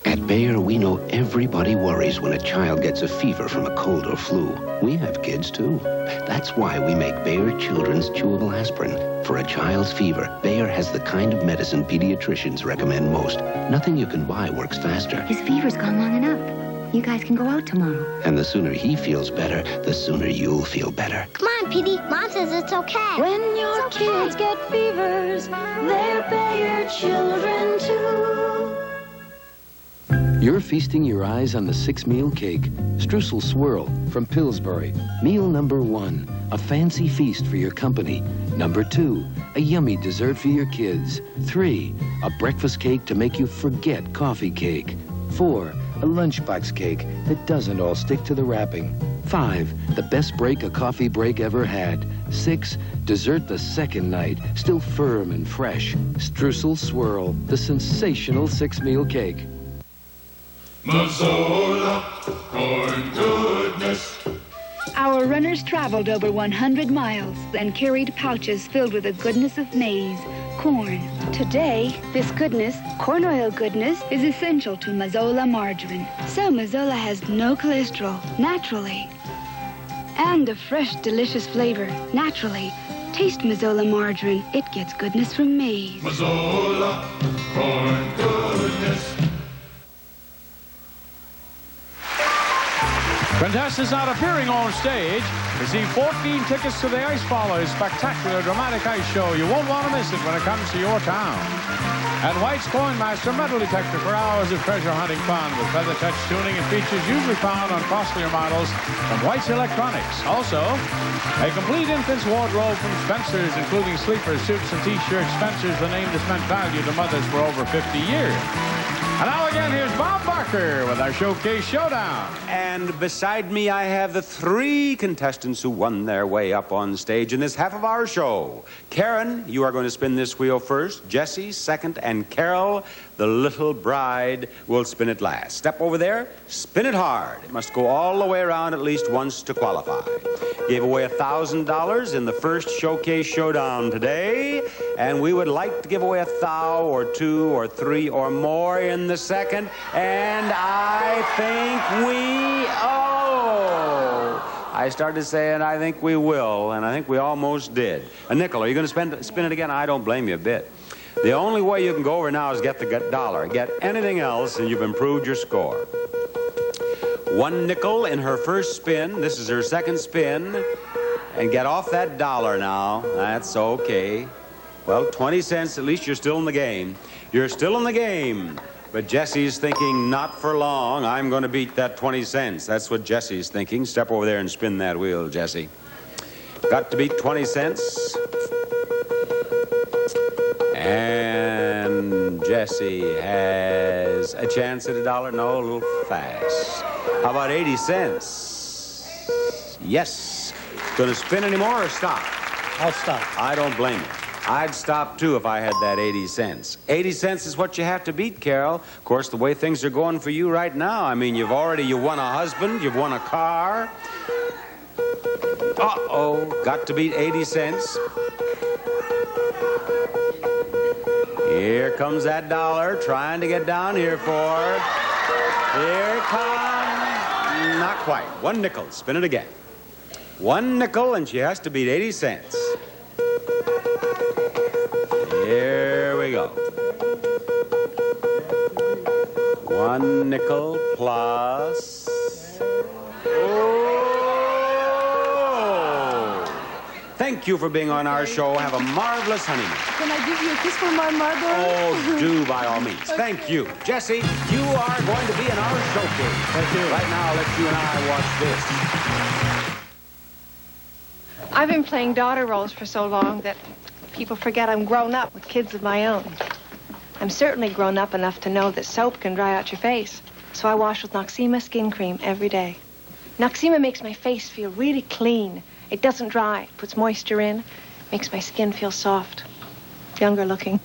Speaker 11: At Bayer, we know everybody worries when a child gets a fever from a cold or flu. We have kids, too. That's why we make Bayer Children's Chewable Aspirin. For a child's fever, Bayer has the kind of medicine pediatricians recommend most. Nothing you can buy works faster.
Speaker 12: His fever's gone long enough. You guys can go out tomorrow.
Speaker 11: And the sooner he feels better, the sooner you'll feel better.
Speaker 18: Come on, Petey. Mom says it's okay.
Speaker 9: When your kids get fevers, they're Bayer children too.
Speaker 19: You're feasting your eyes on the 6-meal cake, Streusel Swirl from Pillsbury. Meal number 1, a fancy feast for your company. Number 2, a yummy dessert for your kids. 3, a breakfast cake to make you forget coffee cake. 4, a lunchbox cake that doesn't all stick to the wrapping. 5, the best break a coffee break ever had. 6, dessert the second night, still firm and fresh. Streusel Swirl, the sensational 6-meal cake.
Speaker 20: Mazzola, corn goodness.
Speaker 21: Our runners traveled over 100 miles and carried pouches filled with the goodness of maize, corn. Today, this goodness, corn oil goodness, is essential to Mazzola margarine. So Mazzola has no cholesterol, naturally. And a fresh, delicious flavor, naturally. Taste Mazzola margarine. It gets goodness from maize.
Speaker 20: Mazzola, corn goodness.
Speaker 2: Contestants not appearing on stage receive 14 tickets to the Ice Followers spectacular dramatic ice show. You won't want to miss it when it comes to your town. And White's Coinmaster metal detector for hours of treasure hunting fun with feather touch tuning and features usually found on costlier models from White's Electronics. Also, a complete infant's wardrobe from Spencer's, including sleepers, suits, and T-shirts. Spencer's, the name that's meant value to mothers for over 50 years. And now again, here's Bob Barker with our Showcase Showdown.
Speaker 3: And beside me, I have the 3 contestants who won their way up on stage in this half of our show. Karen, you are going to spin this wheel first. Jesse, second. And Carol, the little bride, will spin it last. Step over there, spin it hard. It must go all the way around at least once to qualify. Gave away $1,000 in the first Showcase Showdown today. And we would like to give away 1,000 or 2 or 3 or more in the second. And I think I started saying I think we will, and I think we almost did. A nickel, are you going to spin it again? I don't blame you a bit. The only way you can go over now is get the dollar. Get anything else, and you've improved your score. 1 nickel in her first spin. This is her second spin. And get off that dollar now. That's okay. Well, 20 cents, at least you're still in the game. You're still in the game. But Jesse's thinking, not for long. I'm going to beat that 20 cents. That's what Jesse's thinking. Step over there and spin that wheel, Jesse. Got to beat 20 cents. And Jesse has a chance at $1. No, a little fast. How about 80 cents? Yes. Going to spin any more or stop?
Speaker 1: I'll stop.
Speaker 3: I don't blame you. I'd stop, too, if I had that 80 cents. 80 cents is what you have to beat, Carol. Of course, the way things are going for you right now, I mean, you won a husband, you've won a car. Uh-oh, got to beat 80 cents. Here comes that $1, trying to get down here for. Here it comes. Not quite. 1 nickel. Spin it again. 1 nickel, and she has to beat 80 cents. Here we go. 1 nickel plus. Oh! Thank you for being on our show. Have a marvelous honeymoon.
Speaker 24: Can I give you a kiss for my mother?
Speaker 3: Oh, do by all means. Thank you. Jesse, you are going to be in our showcase.
Speaker 1: Thank you.
Speaker 3: Right now, let you and I watch this.
Speaker 6: I've been playing daughter roles for so long that people forget I'm grown up with kids of my own. I'm certainly grown up enough to know that soap can dry out your face. So I wash with Noxema skin cream every day. Noxema makes my face feel really clean. It doesn't dry, puts moisture in, makes my skin feel soft, younger looking.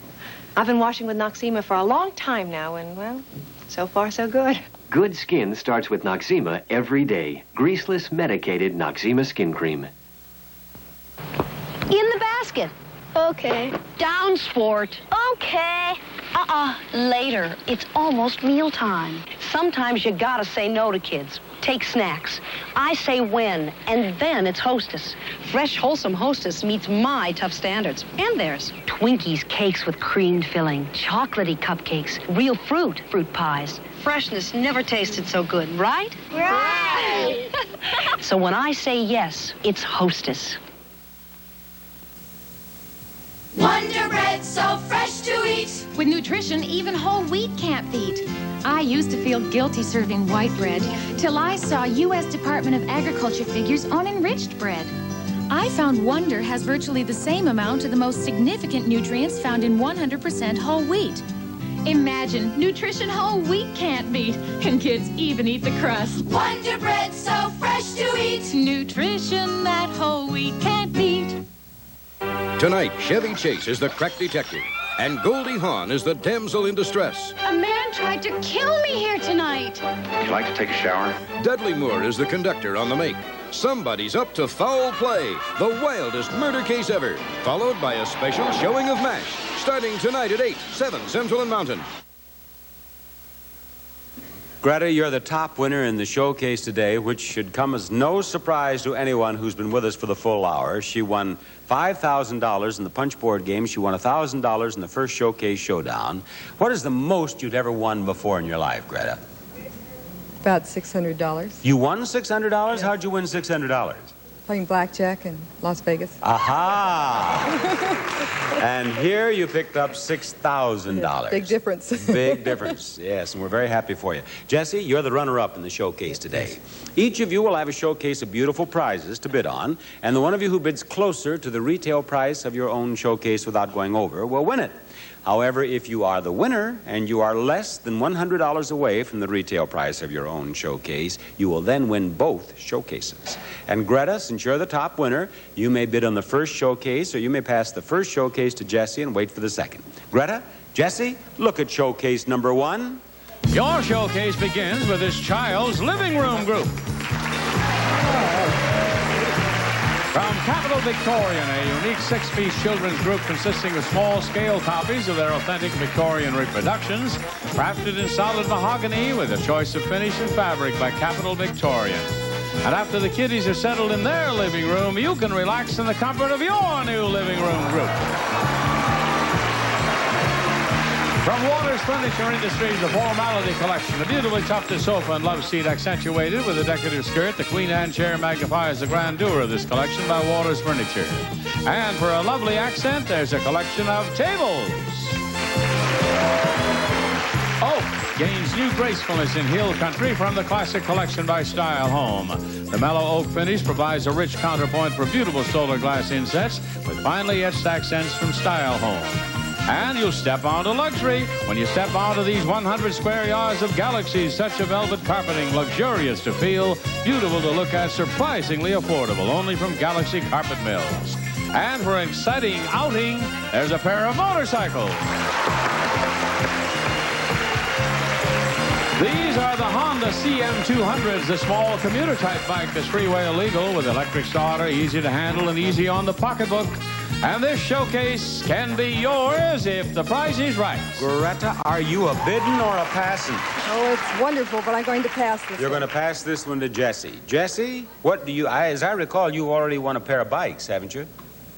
Speaker 6: I've been washing with Noxema for a long time now, and, well, so far so good.
Speaker 19: Good skin starts with Noxema every day. Greaseless, medicated Noxema skin cream.
Speaker 9: In the basket. Okay.
Speaker 12: Down, sport.
Speaker 9: Okay. Later. It's almost mealtime.
Speaker 12: Sometimes you gotta say no to kids. Take snacks. I say when, and then it's Hostess. Fresh, wholesome Hostess meets my tough standards, and theirs. Twinkies, cakes with creamed filling, chocolatey cupcakes, real fruit pies. Freshness never tasted so good, right?
Speaker 9: Right.
Speaker 12: So when I say yes, it's Hostess.
Speaker 5: Wonder Bread, so fresh to eat.
Speaker 13: With nutrition, even whole wheat can't beat. I used to feel guilty serving white bread till I saw U.S. Department of Agriculture figures on enriched bread. I found Wonder has virtually the same amount of the most significant nutrients found in 100% whole wheat. Imagine, nutrition whole wheat can't beat, and kids even eat the crust.
Speaker 5: Wonder Bread, so fresh to eat.
Speaker 13: Nutrition that whole wheat can't beat.
Speaker 22: Tonight, Chevy Chase is the crack detective, and Goldie Hawn is the damsel in distress.
Speaker 21: A man tried to kill me here tonight.
Speaker 22: Would you like to take a shower? Dudley Moore is the conductor on the make. Somebody's up to foul play, the wildest murder case ever, followed by a special showing of MASH, starting tonight at 8, 7 Central and Mountain.
Speaker 3: Greta, you're the top winner in the showcase today, which should come as no surprise to anyone who's been with us for the full hour. She won $5,000 in the punchboard game. She won $1,000 in the first showcase showdown. What is the most you'd ever won before in your life, Greta?
Speaker 4: About $600.
Speaker 3: You won $600? Yes. How'd you win $600?
Speaker 4: Playing blackjack in Las Vegas.
Speaker 3: Aha! And here you picked up $6,000.
Speaker 4: Big difference.
Speaker 3: Big difference, yes, and we're very happy for you. Jesse, you're the runner-up in the showcase today. Each of you will have a showcase of beautiful prizes to bid on, and the one of you who bids closer to the retail price of your own showcase without going over will win it. However, if you are the winner and you are less than $100 away from the retail price of your own showcase, you will then win both showcases. And Greta, since you're the top winner, you may bid on the first showcase, or you may pass the first showcase to Jesse and wait for the second. Greta, Jesse, look at showcase number 1.
Speaker 2: Your showcase begins with this child's living room group. From Capital Victorian, a unique 6-piece children's group consisting of small-scale copies of their authentic Victorian reproductions, crafted in solid mahogany with a choice of finish and fabric by Capital Victorian. And after the kiddies are settled in their living room, you can relax in the comfort of your new living room group. From Waters Furniture Industries, the Formality Collection, a beautifully tufted sofa and love seat accentuated with a decorative skirt. The Queen Anne chair magnifies the grandeur of this collection by Waters Furniture. And for a lovely accent, there's a collection of tables. Oak gains new gracefulness in hill country from the classic collection by Style Home. The mellow oak finish provides a rich counterpoint for beautiful solar glass insets with finely etched accents from Style Home. And you'll step onto luxury when you step onto these 100 square yards of Galaxy's Touch of Velvet carpeting, luxurious to feel, beautiful to look at, surprisingly affordable, only from Galaxy Carpet Mills. And for an exciting outing, there's a pair of motorcycles. These are the Honda CM200s, the small commuter-type bike that's freeway illegal with electric starter, easy to handle and easy on the pocketbook. And this showcase can be yours if the price is right.
Speaker 3: Greta, are you a bidding or a passing?
Speaker 4: Oh, it's wonderful, but I'm going to pass this.
Speaker 3: You're going to pass this one to Jesse. Jesse, what do you... as I recall, you already won a pair of bikes, haven't you?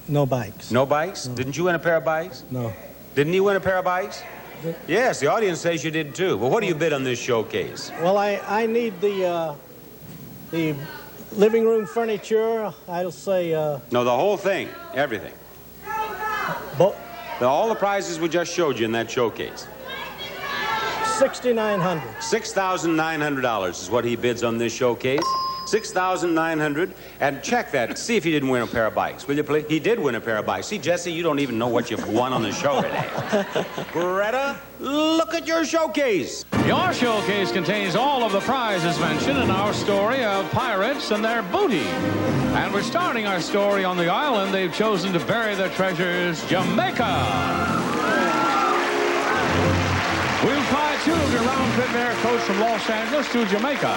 Speaker 1: No bikes.
Speaker 3: No bikes? No. Didn't you win a pair of bikes?
Speaker 1: No.
Speaker 3: Didn't you win a pair of bikes? Yes, the audience says you did too. Well, what do you bid on this showcase?
Speaker 1: Well, I need the living room furniture. I'll say...
Speaker 3: No, the whole thing. Everything. All the prizes we just showed you in that showcase.
Speaker 1: $6,900.
Speaker 3: $6,900 is what he bids on this showcase. $6,900. And check that. See if he didn't win a pair of bikes, will you please? He did win a pair of bikes. See, Jesse, you don't even know what you've won on the show today. Greta, look at your showcase.
Speaker 2: Your showcase contains all of the prizes mentioned in our story of pirates and their booty. And we're starting our story on the island they've chosen to bury their treasures, Jamaica. We'll fly to the round-trip air coach from Los Angeles to Jamaica,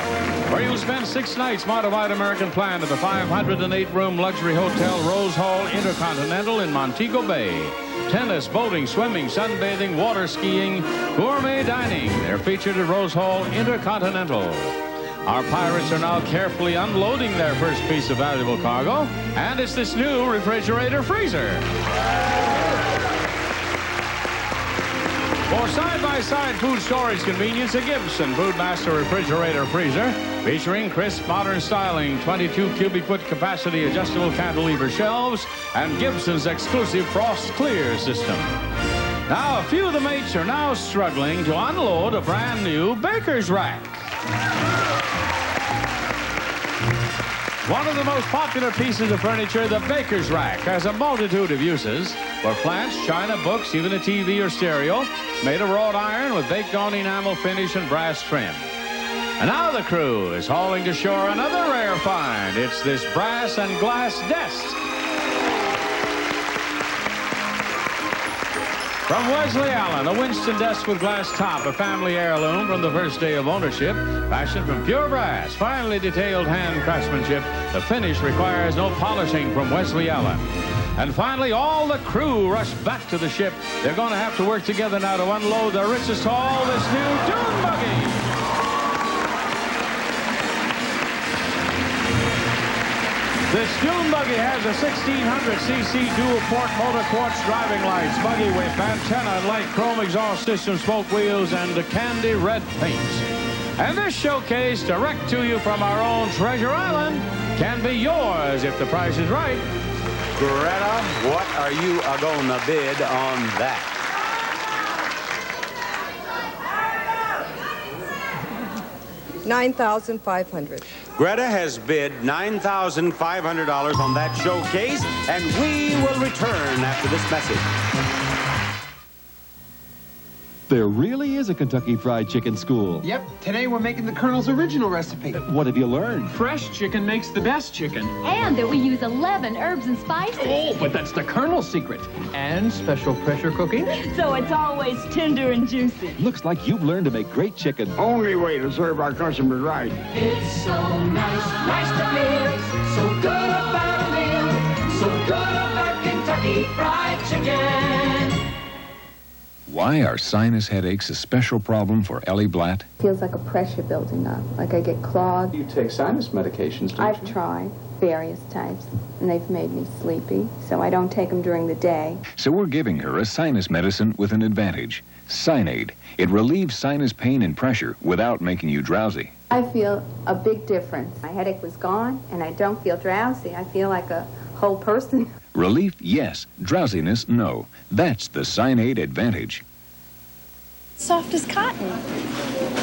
Speaker 2: where you'll spend 6 nights modified American plan at the 508-room luxury hotel Rose Hall Intercontinental in Montego Bay. Tennis, boating, swimming, sunbathing, water skiing, gourmet dining. They're featured at Rose Hall Intercontinental. Our pirates are now carefully unloading their first piece of valuable cargo, and it's this new refrigerator freezer. For side-by-side food storage convenience, a Gibson Foodmaster refrigerator freezer featuring crisp modern styling, 22 cubic foot capacity adjustable cantilever shelves, and Gibson's exclusive frost clear system. Now, a few of the mates are now struggling to unload a brand new baker's rack. One of the most popular pieces of furniture, the baker's rack, has a multitude of uses for plants, china, books, even a TV or stereo, made of wrought iron with baked-on enamel finish and brass trim. And now the crew is hauling to shore another rare find. It's this brass and glass desk. From Wesley Allen, a Winston desk with glass top, a family heirloom from the first day of ownership, fashioned from pure brass, finely detailed hand craftsmanship. The finish requires no polishing from Wesley Allen. And finally, all the crew rush back to the ship. They're going to have to work together now to unload the richest haul, this new dune buggy. This dune buggy has a 1600cc dual-port motor quartz driving lights, buggy whip, antenna, light chrome exhaust system, spoke wheels, and a candy red paint. And this showcase, direct to you from our own Treasure Island, can be yours if the price is right.
Speaker 3: Greta, what are you gonna bid on that?
Speaker 4: $9,500.
Speaker 3: Greta has bid $9,500 on that showcase, and we will return after this message.
Speaker 7: There really is a Kentucky Fried Chicken school.
Speaker 10: Yep, today we're making the Colonel's original recipe.
Speaker 7: What have you learned?
Speaker 15: Fresh chicken makes the best chicken.
Speaker 9: And that we use 11 herbs and spices.
Speaker 15: Oh, but that's the Colonel's secret. And special pressure cooking.
Speaker 9: So it's always tender and juicy.
Speaker 7: Looks like you've learned to make great chicken.
Speaker 23: Only way to serve our customers right.
Speaker 20: It's so nice to feel so good about a meal, so good about Kentucky Fried Chicken.
Speaker 25: Why are sinus headaches a special problem for Ellie Blatt?
Speaker 26: Feels like a pressure building up, like I get clogged.
Speaker 27: You take sinus medications, don't
Speaker 26: I've tried various types, and they've made me sleepy, so I don't take them during the day.
Speaker 25: So we're giving her a sinus medicine with an advantage. Sinead. It relieves sinus pain and pressure without making you drowsy.
Speaker 26: I feel a big difference. My headache was gone, and I don't feel drowsy. I feel like a whole person.
Speaker 25: Relief, yes. Drowsiness, no. That's the Sinead advantage.
Speaker 8: Soft as cotton.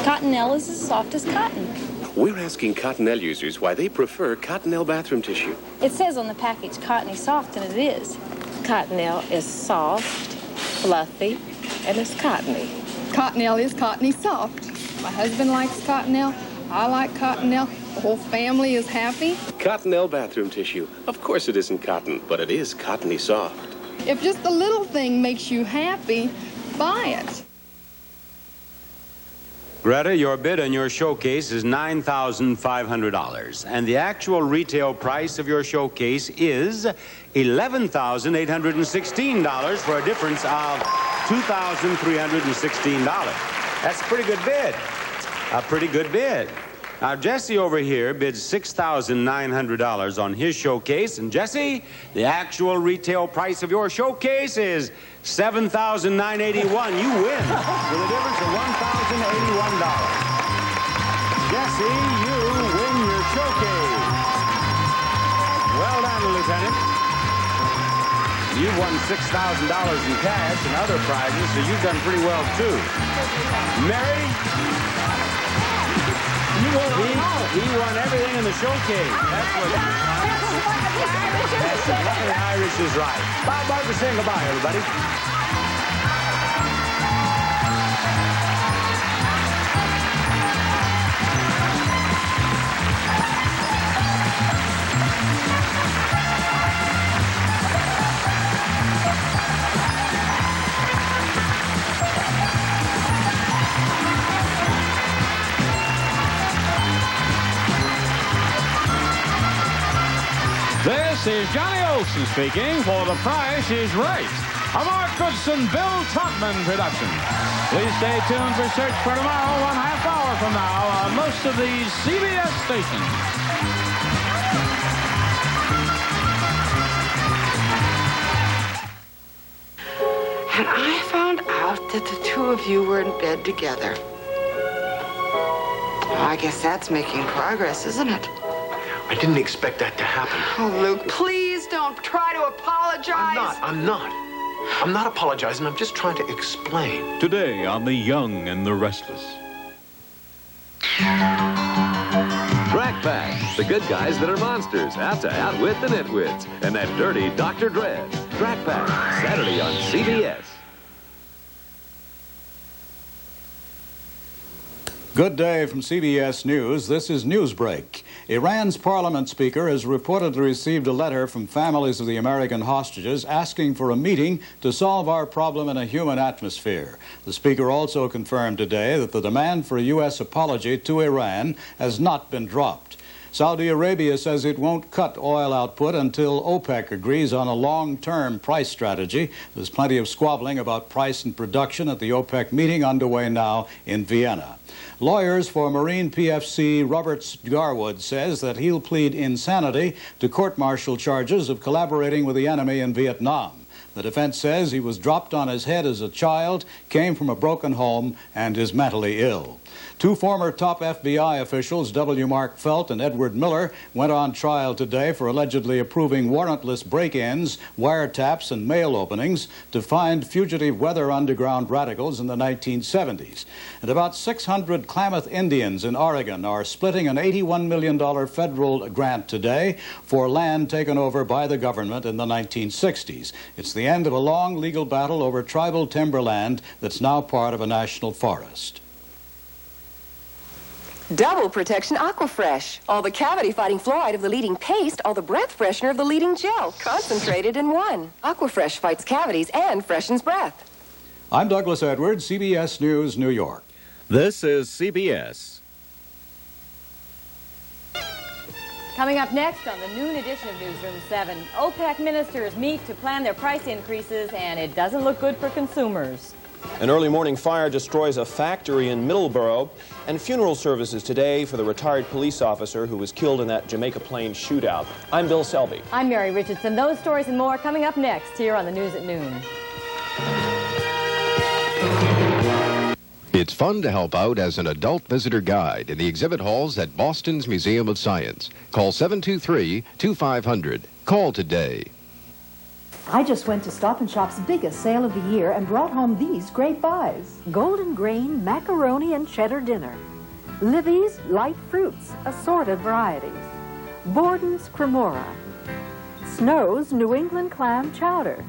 Speaker 8: Cottonelle is as soft as cotton.
Speaker 11: We're asking Cottonelle users why they prefer Cottonelle bathroom tissue.
Speaker 8: It says on the package cottony soft, and it is.
Speaker 14: Cottonelle is soft, fluffy, and it's cottony.
Speaker 8: Cottonelle is cottony soft. My husband likes Cottonelle. I like Cottonelle. The whole family is happy.
Speaker 11: Cottonelle bathroom tissue. Of course it isn't cotton, but it is cottony soft.
Speaker 8: If just a little thing makes you happy, buy it.
Speaker 3: Greta, your bid on your showcase is $9,500, and the actual retail price of your showcase is $11,816 for a difference of $2,316. That's a pretty good bid. A pretty good bid. Now, Jesse over here bids $6,900 on his showcase, and Jesse, the actual retail price of your showcase is $7,981. You win with a difference of $1,081. Jesse, you win your showcase. Well done, Lieutenant. You've won $6,000 in cash and other prizes, so you've done pretty well, too. Mary? He won everything in the showcase. That's what the Irish is right. Bob Barker saying goodbye, everybody.
Speaker 2: This is Johnny Olson speaking for The Price is Right, a Mark Goodson, Bill Todman production. Please stay tuned for Search for Tomorrow 1/2 hour from now on most of these CBS stations.
Speaker 16: And I found out that the two of you were in bed together. Well, I guess that's making progress, isn't it?
Speaker 17: I didn't expect that to happen.
Speaker 16: Oh, Luke, please don't try to apologize.
Speaker 17: I'm not apologizing. I'm just trying to explain.
Speaker 18: Today on The Young and the Restless.
Speaker 7: Track Pack, the good guys that are monsters, out to outwit the nitwits, and that dirty Dr. Dread. Track Pack, Saturday on CBS.
Speaker 24: Good day from CBS News. This is Newsbreak. Iran's parliament speaker has reportedly received a letter from families of the American hostages asking for a meeting to solve our problem in a human atmosphere. The speaker also confirmed today that the demand for a U.S. apology to Iran has not been dropped. Saudi Arabia says it won't cut oil output until OPEC agrees on a long-term price strategy. There's plenty of squabbling about price and production at the OPEC meeting underway now in Vienna. Lawyers for Marine PFC Robert Garwood says that he'll plead insanity to court-martial charges of collaborating with the enemy in Vietnam. The defense says he was dropped on his head as a child, came from a broken home, and is mentally ill. Two former top FBI officials, W. Mark Felt and Edward Miller, went on trial today for allegedly approving warrantless break-ins, wiretaps, and mail openings to find fugitive weather underground radicals in the 1970s. And about 600 Klamath Indians in Oregon are splitting an $81 million federal grant today for land taken over by the government in the 1960s. It's the end of a long legal battle over tribal timberland that's now part of a national forest.
Speaker 28: Double Protection Aquafresh. All the cavity-fighting fluoride of the leading paste, all the breath freshener of the leading gel, concentrated in one. Aquafresh fights cavities and freshens breath.
Speaker 24: I'm Douglas Edwards, CBS News, New York.
Speaker 18: This is CBS.
Speaker 29: Coming up next on the noon edition of Newsroom 7, OPEC ministers meet to plan their price increases, and it doesn't look good for consumers.
Speaker 30: An early morning fire destroys a factory in Middleborough, and funeral services today for the retired police officer who was killed in that Jamaica Plain shootout. I'm Bill Selby.
Speaker 29: I'm Mary Richardson. Those stories and more coming up next here on the News at Noon.
Speaker 31: It's fun to help out as an adult visitor guide in the exhibit halls at Boston's Museum of Science. Call 723-2500. Call today.
Speaker 1: I just went to Stop & Shop's biggest sale of the year and brought home these great buys.
Speaker 4: Golden grain, macaroni, and cheddar dinner. Livy's light fruits, assorted varieties. Borden's cremora. Snow's New England clam chowder.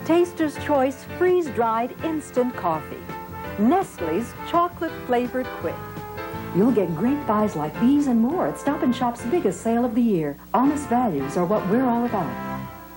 Speaker 4: Taster's Choice freeze-dried instant coffee. Nestle's chocolate-flavored quick.
Speaker 1: You'll get great buys like these and more at Stop & Shop's biggest sale of the year. Honest values are what we're all about.